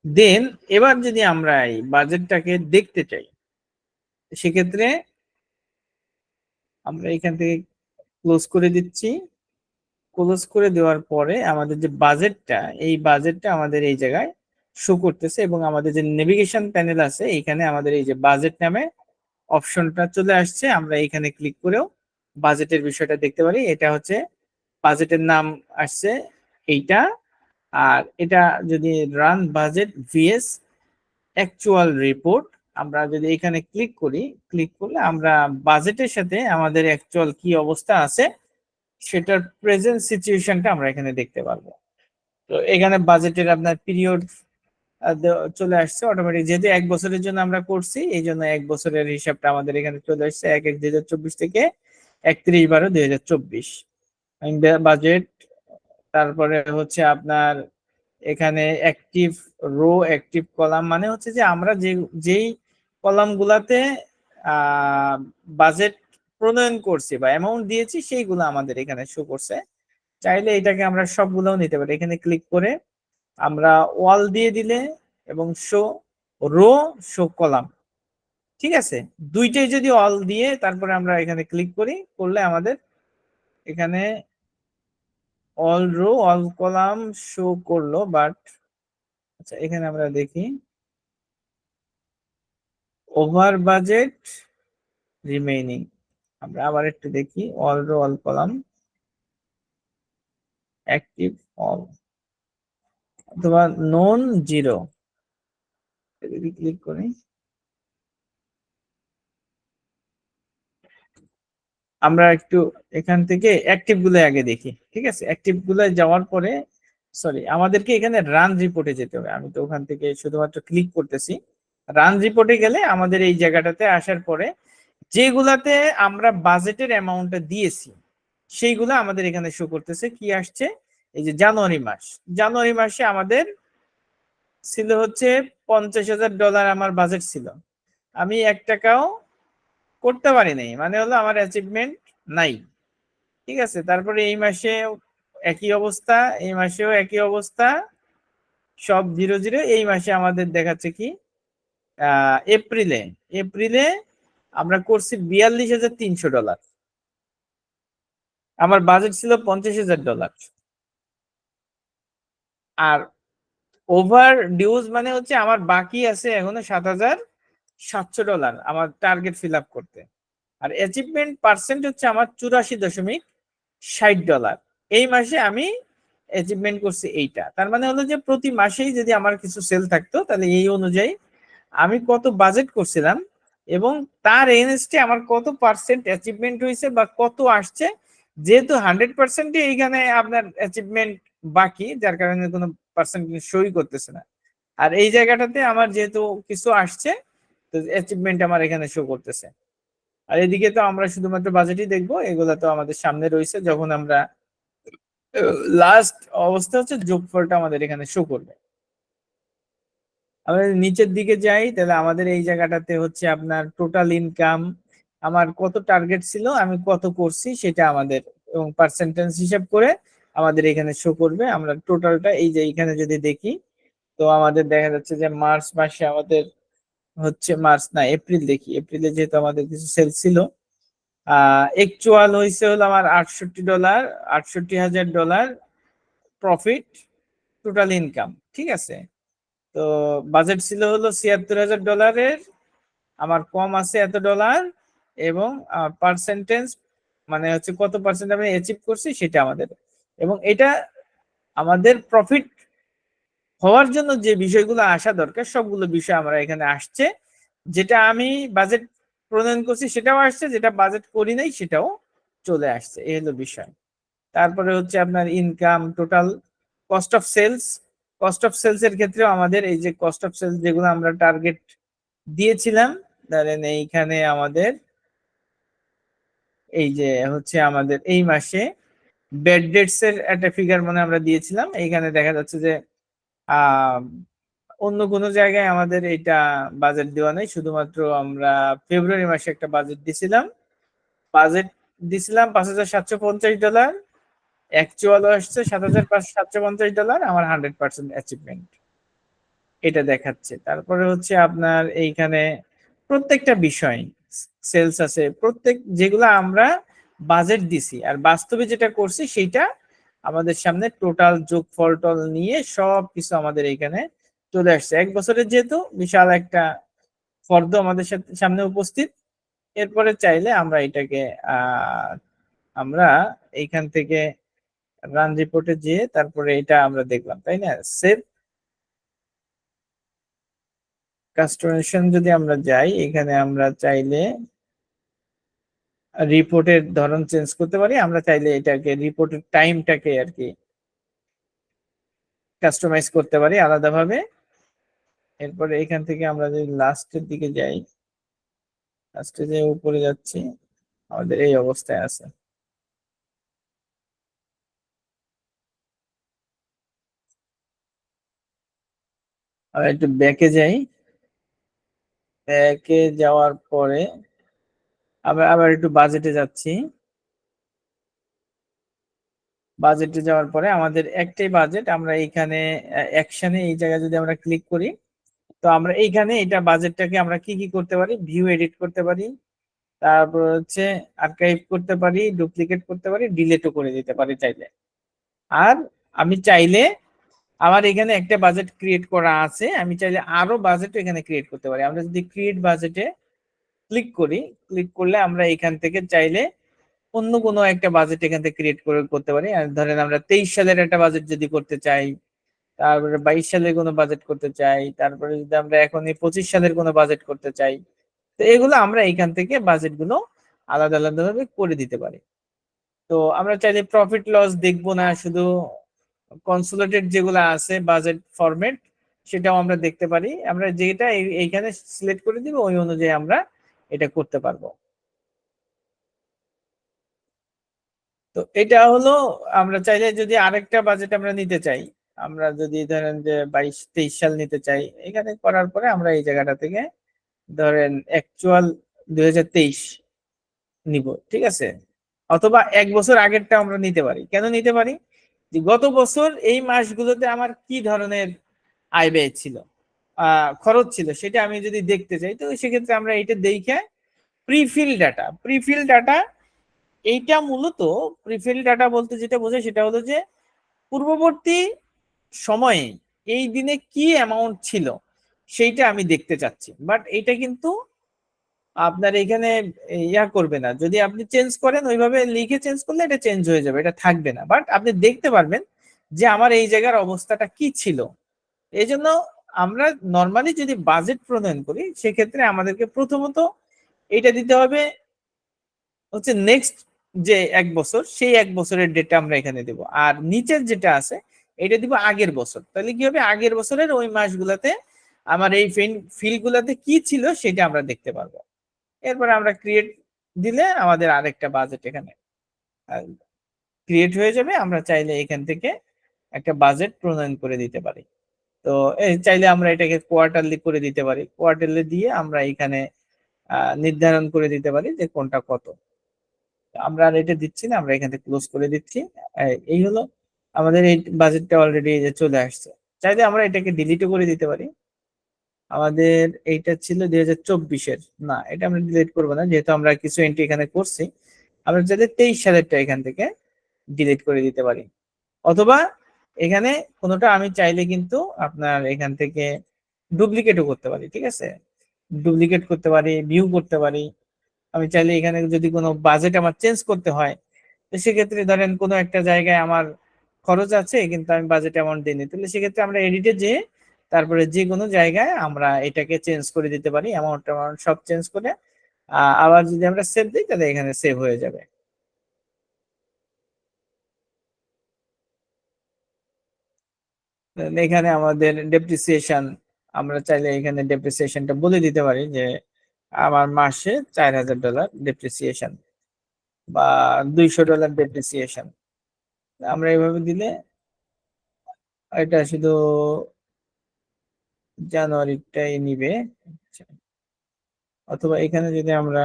দেন এবার যদি আমরা এই বাজেটটাকে দেখতে চাই, সেক্ষেত্রে আমরা এখান থেকে ক্লোজ করে দিচ্ছি। ক্লোজ করে দেওয়ার পরে আমাদের যে বাজেটটা, এই বাজেটটা আমাদের এই জায়গায় শো করতেছে এবং আমাদের যে নেভিগেশন প্যানেল আছে এইখানে আমাদের এই যে বাজেট নামে অপশনটা চলে আসছে। আমরা এখানে ক্লিক করেও বাজেটের বিষয়টা দেখতে পারি। এটা হচ্ছে বাজেটের নাম আসছে এইটা। আর এটা যদি run budget V S actual report, আমরা যদি এখানে ক্লিক করি, ক্লিক করলে আমরা বাজেটের সাথে আমাদের অ্যাকচুয়াল কি অবস্থা আছে সেটার প্রেজেন্ট সিচুয়েশনটা আমরা এখানে দেখতে পারবো। তো এখানে বাজেটের আপনার পিরিয়ড চলে আসছে অটোমেটিক, যেহেতু 1 বছরের জন্য আমরা করছি এই জন্য 1 বছরের হিসাবটা আমাদের এখানে চলে আসছে 1/1/2024 থেকে 31/12/2024 বাজেট। তারপরে হচ্ছে আপনার এখানে অ্যাক্টিভ রো অ্যাক্টিভ কলাম, মানে হচ্ছে যে আমরা যেই কলাম গুলাতে বাজেট প্রণয়ন করছি বা অ্যামাউন্ট দিয়েছি সেইগুলো আমাদের এখানে শো করছে। চাইলে এটাকে আমরা সবগুলোও নিতে পারি। এখানে ক্লিক করে আমরা ওয়াল দিয়ে দিলে এবং শো রো শো কলাম, ঠিক আছে, দুইটাই যদি অল দিয়ে তারপরে আমরা এখানে ক্লিক করি, করলে আমাদের এখানে all row all column show করলো। বাট আচ্ছা এখানে আমরা দেখি ওভার বাজেট রিমেইনিং, আমরা আবার একটু দেখি all row all column active all অথবা নন জিরো, যদি ক্লিক করি আমরা একটু এখান থেকে অ্যাক্টিভ গুলো আগে দেখি, ঠিক আছে। অ্যাক্টিভ গুলো যাওয়ার পরে সরি আমাদেরকে এখানে রান রিপোর্টে যেতে হবে। আমি তো ওখান থেকে শুধুমাত্র ক্লিক করতেছি। রান রিপোর্টে গেলে আমাদের এই জায়গাটাতে আসার পরে যেগুলাতে আমরা বাজেটের অ্যামাউন্টটা দিয়েছি সেইগুলো আমাদের এখানে শো করতেছে। কি আসছে, এই যে জানুয়ারি মাস, জানুয়ারি মাসে আমাদের ছিল হচ্ছে $50,000 আমার বাজেট ছিল, আমি 1 টাকাও করতে পারি নাই, মানে হলো আমার অ্যাচিভমেন্ট নাই, ঠিক আছে। তারপরে এই মাসে একই অবস্থা, এই মাসেও একই অবস্থা, সব 0 0। এই মাসে আমাদের দেখাচ্ছে কি এপ্রিলে, এপ্রিলে আমরা করছি $42,300, আমার বাজেট ছিল $50,000। আর ওভার ডিউজ মানে হচ্ছে আমার বাকি আছে এখনো $7,700 আমার টার্গেট ফিল আপ করতে। আর অ্যাচিভমেন্ট পার্সেন্ট হচ্ছে আমার $84.60। এই মাসে আমি অ্যাচিভমেন্ট করছি এইটা। তার মানে হলো যে প্রতি মাসেই যদি আমার কিছু সেল থাকতো তাহলে এই অনুযায়ী আমি কত বাজেট করছিলাম এবং তার এগেইনস্টে আমার কত পার্সেন্ট অ্যাচিভমেন্ট হয়েছে বা কত আসছে। যেহেতু 100%ই এইখানে আপনার অ্যাচিভমেন্ট বাকি, যার কারণে কোনো পার্সেন্ট সই করতেছে না। আর এই জায়গাটাতে আমার যেহেতু কিছু আসছে তো অ্যাচিভমেন্ট আমার এখানে শো করতেছে। আর এদিকে তো আমরা শুধুমাত্র বাজেটই দেখবো, এগুলা তো আমাদের সামনে রয়েছে। যখন আমরা লাস্ট অবস্থা হচ্ছে যোগফলটা আমাদের এখানে শো করবে। আমরা নিচের দিকে যাই তাহলে আমাদের এই জায়গাটাতে হচ্ছে আপনার টোটাল ইনকাম, আমার কত টার্গেট ছিল, আমি কত করছি সেটা আমাদের এবং পার্সেন্টেজ হিসাব করে আমাদের এখানে শো করবে। আমরা টোটালটা এই যে এখানে যদি দেখি তো আমাদের দেখা যাচ্ছে যে মার্চ মাসে আমাদের হচ্ছে মার্চ না এপ্রিল, দেখি এপ্রিলে যেহেতু আমাদের কিছু সেল ছিল অ্যাকচুয়াল হয়েছে হলো আমার $68, $68,000 প্রফিট টোটাল ইনকাম, ঠিক আছে। তো বাজেট ছিল হলো $76,000, আমার কম আছে এত ডলার এবং পার্সেন্টেজ মানে হচ্ছে কত পার্সেন্ট আমি অ্যাচিভ করছি সেটা আমাদের। এবং এটা আমাদের প্রফিট হওয়ার জন্য যে বিষয়গুলো আসা দরকার সবগুলো বিষয় আমরা এখানে আসছে। যেটা আমি বাজেট প্রণয়ন করছি সেটাও আসছে, যেটা বাজেট করি নাই সেটাও চলে আসছে, এই হলো বিষয়। তারপরে হচ্ছে আপনার income, total cost of sales, cost of sales এর ক্ষেত্রেও আমাদের এই যে কস্ট অফ সেলস যেগুলো আমরা টার্গেট দিয়েছিলাম, ধরেন এইখানে আমাদের এই যে হচ্ছে আমাদের এই মাসে ব্যাড ডেটস এর একটা ফিগার মানে আমরা দিয়েছিলাম। এইখানে দেখা যাচ্ছে যে আহ অন্য কোনো জায়গায় আমাদের এটা বাজেট দেওয়া নেই, শুধুমাত্র আমরা ফেব্রুয়ারি মাসে একটা বাজেট দিছিলাম, $5,750, অ্যাকচুয়াল আসছে $7,750, আমার 100% অ্যাচিভমেন্ট এটা দেখাচ্ছে। তারপরে হচ্ছে আপনার এইখানে প্রত্যেকটা বিষয় সেলস আছে, প্রত্যেক যেগুলো আমরা বাজেট দিছি আর বাস্তবে যেটা করছি সেইটা আমাদের সামনে টোটাল যোগফল টল নিয়ে সব কিছু আমাদের এইখানে চলে আসছে। 1 বছরের যেহেতু বিশাল একটা ফর্দ আমাদের সামনে উপস্থিত। এরপরে চাইলে আমরা এটাকে আমরা এইখান থেকে রান রিপোর্টে যেয়ে তারপরে এটা আমরা দেখলাম, তাই না? সেভ কাস্টমাইজেশন যদি আমরা যাই, এখানে আমরা চাইলে রিপোর্টের ধরন চেঞ্জ করতে পারি। আমরা চাইলে এটাকে রিপোর্টের টাইমটাকে আর কি কাস্টমাইজ করতে পারি আলাদাভাবে। এরপরে এখান থেকে আমরা যদি লাস্টের দিকে যাই, লাস্টে যে উপরে যাচ্ছি, আমাদের এই অবস্থায় আছে। আর একটু ব্যাকে যাই, ব্যাকে যাওয়ার পরে আবার একটু বাজেটে যাচ্ছি। বাজেটে যাওয়ার পরে আমাদের একটাই বাজেট, আমরা এইখানে অ্যাকশনে এই জায়গায় যদি আমরা ক্লিক করি, তো আমরা এইখানে এটা বাজেটটাকে আমরা কি কি করতে পারি, ভিউ এডিট করতে পারি, তারপর হচ্ছে আর্কাইভ করতে পারি, ডুপ্লিকেট করতে পারি, ডিলিটও করে দিতে পারি চাইলে। আর আমি চাইলে আমার এখানে একটা বাজেট ক্রিয়েট করা আছে, আমি চাইলে আরো বাজেট এখানে ক্রিয়েট করতে পারি। আমরা যদি ক্রিয়েট বাজেটে ক্লিক করি, ক্লিক করলে আমরা এখান থেকে চাইলে অন্য কোনো একটা বাজেট এখান থেকে ক্রিয়েট করতে পারি। আর ধরেন আমরা 23 সালের একটা বাজেট যদি করতে চাই, তারপরে 22 সালের কোনো বাজেট করতে চাই, তারপরে যদি আমরা এখন 25 সালের কোনো বাজেট করতে চাই, তো এগুলো আমরা এখান থেকে বাজেট গুলো আলাদা আলাদা ভাবে করে দিতে পারি। তো আমরা চাইলে প্রফিট লস দেখবো না, শুধু কনসোলিডেটেড যেগুলো আছে বাজেট ফরম্যাট সেটাও আমরা দেখতে পারি। আমরা যেটা এইখানে সিলেক্ট করে দিব ওই অনুযায়ী আমরা এটা করতে পারবো। তো এটা হলো, আমরা চাইলে যদি আরেকটা বাজেট আমরা নিতে চাই, আমরা যদি ধরেন যে 22-23 সাল নিতে চাই, এখানে করার পরে আমরা এই জায়গাটা থেকে ধরেন অ্যাকচুয়াল 2023 নিব, ঠিক আছে? অথবা 1 বছর আগেরটা আমরা নিতে পারি। কেন নিতে পারি? যে গত বছর এই মাসগুলোতে আমার কি ধরনের আয় ব্যয় ছিল, খরচ ছিল, সেটা আমি যদি দেখতে চাই, তো সেক্ষেত্রে আমরা এটা দেখে প্রিফিল ডাটা এইটা মূলত প্রিফিল ডাটা বলতে যেটা বোঝায় সেটা হলো যে পূর্ববর্তী সময়ে এই দিনে কি অ্যামাউন্ট ছিল সেইটা আমি দেখতে চাচ্ছি। বাট এটা কিন্তু আপনার এখানে ইয়া করবে না, যদি আপনি চেঞ্জ করেন ওইভাবে লিখে চেঞ্জ করলে এটা চেঞ্জ হয়ে যাবে, এটা থাকবে না। বাট আপনি দেখতে পারবেন যে আমার এই জায়গার অবস্থাটা কি ছিল। এই জন্য আমরা নর্মালি যদি বাজেট প্রণয়ন করি, সেক্ষেত্রে আমাদেরকে প্রথমত এটা দিতে হবে হচ্ছে নেক্সট যে 1 বছর, সেই 1 বছরের ডেটা আমরা এখানে দেব। আর নিচের যেটা আছে এটা দিব আগের বছর। তাহলে কি হবে, আগের বছরের ওই মাসগুলোতে আমার এই ফিল্ড গুলাতে কি ছিল সেটা আমরা দেখতে পারবো। এরপর আমরা ক্রিয়েট দিলে আমাদের আরেকটা বাজেট এখানে ক্রিয়েট হয়ে যাবে। আমরা চাইলে এখান থেকে একটা বাজেট প্রণয়ন করে দিতে পারি। তো চাইলে আমরা এটাকে কোয়ার্টারলি করে দিতে পারি, কোয়ার্টারলি দিয়ে আমরা এখানে নির্ধারণ করে দিতে পারি যে কোনটা কত। আমরা আর এটা দিচ্ছি না, আমরা এখান থেকে ক্লোজ করে দিচ্ছি। এই হলো আমাদের এই বাজেটটা অলরেডি চলে আসছে। চাইলে আমরা এটাকে ডিলিটও করে দিতে পারি। আমাদের এইটা ছিল 2024-এর, না এটা আমরা ডিলিট করবো না, যেহেতু আমরা কিছু এন্ট্রি এখানে করছি। আমরা চাইলে 23 সালেরটা এখান থেকে ডিলিট করে দিতে পারি। অথবা এখানে কোনোটা আমি চাইলে কিন্তু আপনার এখান থেকে ডুপ্লিকেটও করতে পারি, ঠিক আছে? ডুপ্লিকেট করতে পারি, ভিউ করতে পারি। আমি চাইলে এখানে যদি কোনো বাজেট আমার চেঞ্জ করতে হয়, তো সেক্ষেত্রে ধরেন কোনো একটা জায়গায় আমার খরচ আছে কিন্তু আমি বাজেট অ্যামাউন্ট দিইনি, তাহলে সেক্ষেত্রে আমরা এডিটে যেয়ে তারপরে যে কোনো জায়গায় আমরা এটাকে চেঞ্জ করে দিতে পারি, অ্যামাউন্ট সব চেঞ্জ করে। আবার যদি আমরা সেভ দিই তাহলে এখানে সেভ হয়ে যাবে। এখানে আমাদের ডেপ্রিসিয়েশন, আমরা চাইলে এখানে ডেপ্রিসিয়েশনটা বলে দিতে পারি যে আমার মাসে $4000 ডেপ্রিসিয়েশন বা $200 ডেপ্রিসিয়েশন। আমরা এইভাবে দিলে এটা শুধু জানুয়ারিটাই নিবে। অথবা এখানে যদি আমরা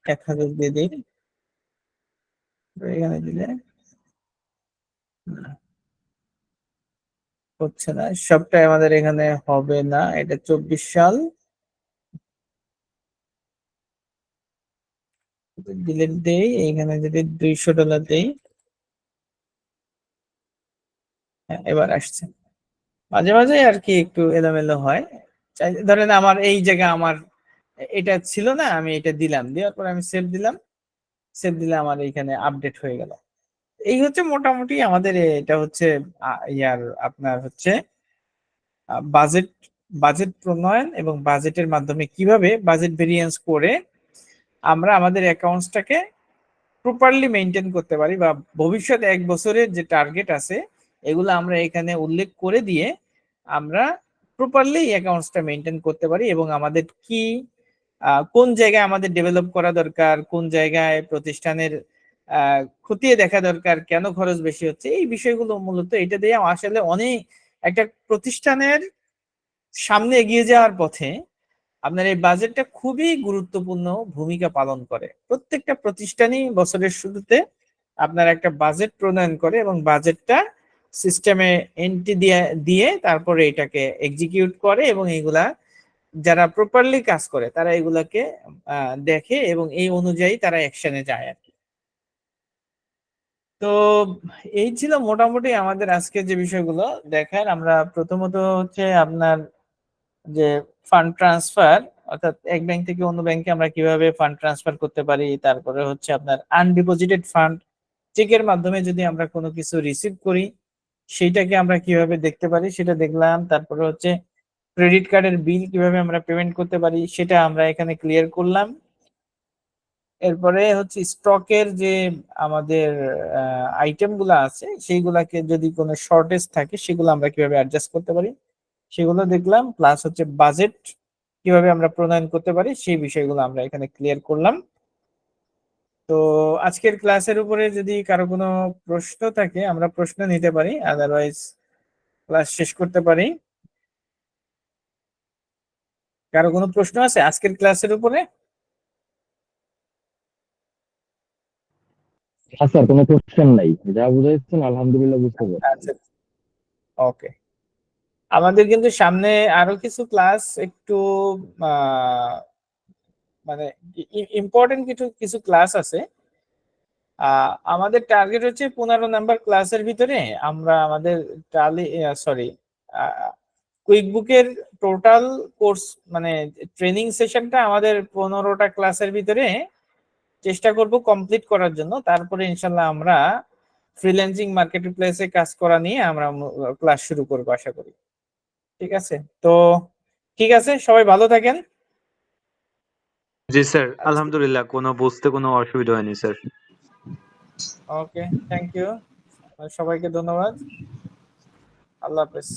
1000 দিয়ে দিই, এখানে দিলে হচ্ছে না, সবটাই আমাদের এখানে হবে না। এটা 24 সাল, ডিলিট দেই, এখানে যদি $200 দেই, এবার আসছে। মাঝে মাঝে আর কি একটু এলোমেলো হয়। ধরেন আমার এই জায়গায় আমার এটা ছিল না, আমি এটা দিলাম, দেওয়ার পর আমি সেভ দিলাম, সেভ দিলে আমার এইখানে আপডেট হয়ে গেল। এই হচ্ছে মোটামুটি আমাদের এটা হচ্ছে ইয়ার আপনার হচ্ছে বাজেট বাজেট প্রণয়ন এবং বাজেটের মাধ্যমে কিভাবে বাজেট ভেরিয়েন্স করে আমরা আমাদের অ্যাকাউন্টসটাকে প্রপারলি মেনটেন করতে পারি, বা ভবিষ্যৎ 1 বছরের যে টার্গেট আছে এগুলো আমরা এখানে উল্লেখ করে দিয়ে আমরা প্রপারলি অ্যাকাউন্টসটা মেনটেন করতে পারি, এবং আমাদের কি কোন জায়গায় আমাদের ডেভেলপ করা দরকার, কোন জায়গায় প্রতিষ্ঠানের খতিয়ে দেখা দরকার, কেন খরচ বেশি হচ্ছে, এই বিষয়গুলো মূলত এটা দিয়ে আসলে অনেক একটা প্রতিষ্ঠানের সামনে এগিয়ে যাওয়ার পথে আপনার এই বাজেটটা খুবই গুরুত্বপূর্ণ ভূমিকা পালন করে। প্রত্যেকটা প্রতিষ্ঠানই বছরের শুরুতে আপনার একটা বাজেট প্রণয়ন করে এবং বাজেটটা সিস্টেমে এন্ট্রি দিয়ে দিয়ে তারপরে এটাকে এক্সিকিউট করে, এবং এগুলা যারা প্রপারলি কাজ করে তারা এগুলাকে দেখে এবং এই অনুযায়ী তারা অ্যাকশনে যায় আর কি। তো এই ছিল মোটামুটি আমাদের আজকে যে বিষয়গুলো দেখার। আমরা প্রথমত হচ্ছে আপনার যে ফান্ড ট্রান্সফার, অর্থাৎ এক ব্যাংক থেকে অন্য ব্যাংকে আমরা কিভাবে ফান্ড ট্রান্সফার করতে পারি, তারপরে হচ্ছে আপনার আনডিপোজিটেড ফান্ড, চেকের মাধ্যমে যদি আমরা কোনো কিছু রিসিভ করি সেইটাকে আমরা কিভাবে দেখতে পারি সেটা দেখলাম। তারপরে হচ্ছে ক্রেডিট কার্ডের বিল কিভাবে আমরা পেমেন্ট করতে পারি সেটা আমরা এখানে ক্লিয়ার করলাম। এরপরে হচ্ছে স্টকের যে আমাদের আইটেম গুলা আছে সেইগুলাকে যদি কোনো শর্টেজ থাকে সেগুলো আমরা কিভাবে অ্যাডজাস্ট করতে পারি সেগুলো দেখলাম। প্লাস হচ্ছে বাজেট কিভাবে আমরা প্রণয়ন করতে পারি সেই বিষয়গুলো আমরা এখানে ক্লিয়ার করলাম। তো আজকের ক্লাসের উপরে যদি কারো কোনো প্রশ্ন থাকে আমরা প্রশ্ন নিতে পারি, আদারওয়াইজ ক্লাস শেষ করতে পারি। কারো কোনো প্রশ্ন আছে আজকের ক্লাসের উপরে? স্যার কোনো কোশ্চেন নাই, যা বুঝাইছেন আলহামদুলিল্লাহ বুঝতে পারছি। আচ্ছা, ওকে। আমাদের কিন্তু সামনে আরো কিছু ক্লাস একটু মানে ইম্পর্টেন্ট কিছু কিছু ক্লাস আছে। আমাদের টার্গেট হচ্ছে 15 নাম্বার ক্লাসের ভিতরে আমরা আমাদের কুইক বুকের টোটাল কোর্স মানে ট্রেনিং সেশনটা আমাদের 15টা ক্লাসের ভিতরে চেষ্টা করব কমপ্লিট করার জন্য। তারপরে ইনশাল্লাহ আমরা ফ্রিল্যান্সিং মার্কেট প্লেসে কাজ করা নিয়ে আমরা ক্লাস শুরু করবো আশা করি। ঠিক আছে, তো ঠিক আছে, সবাই ভালো থাকেন। জি স্যার, আলহামদুলিল্লাহ কোনো বুঝতে কোনো অসুবিধা হয়নি স্যার। ওকে, থ্যাংক ইউ, সবাইকে ধন্যবাদ, আল্লাহ হাফেজ।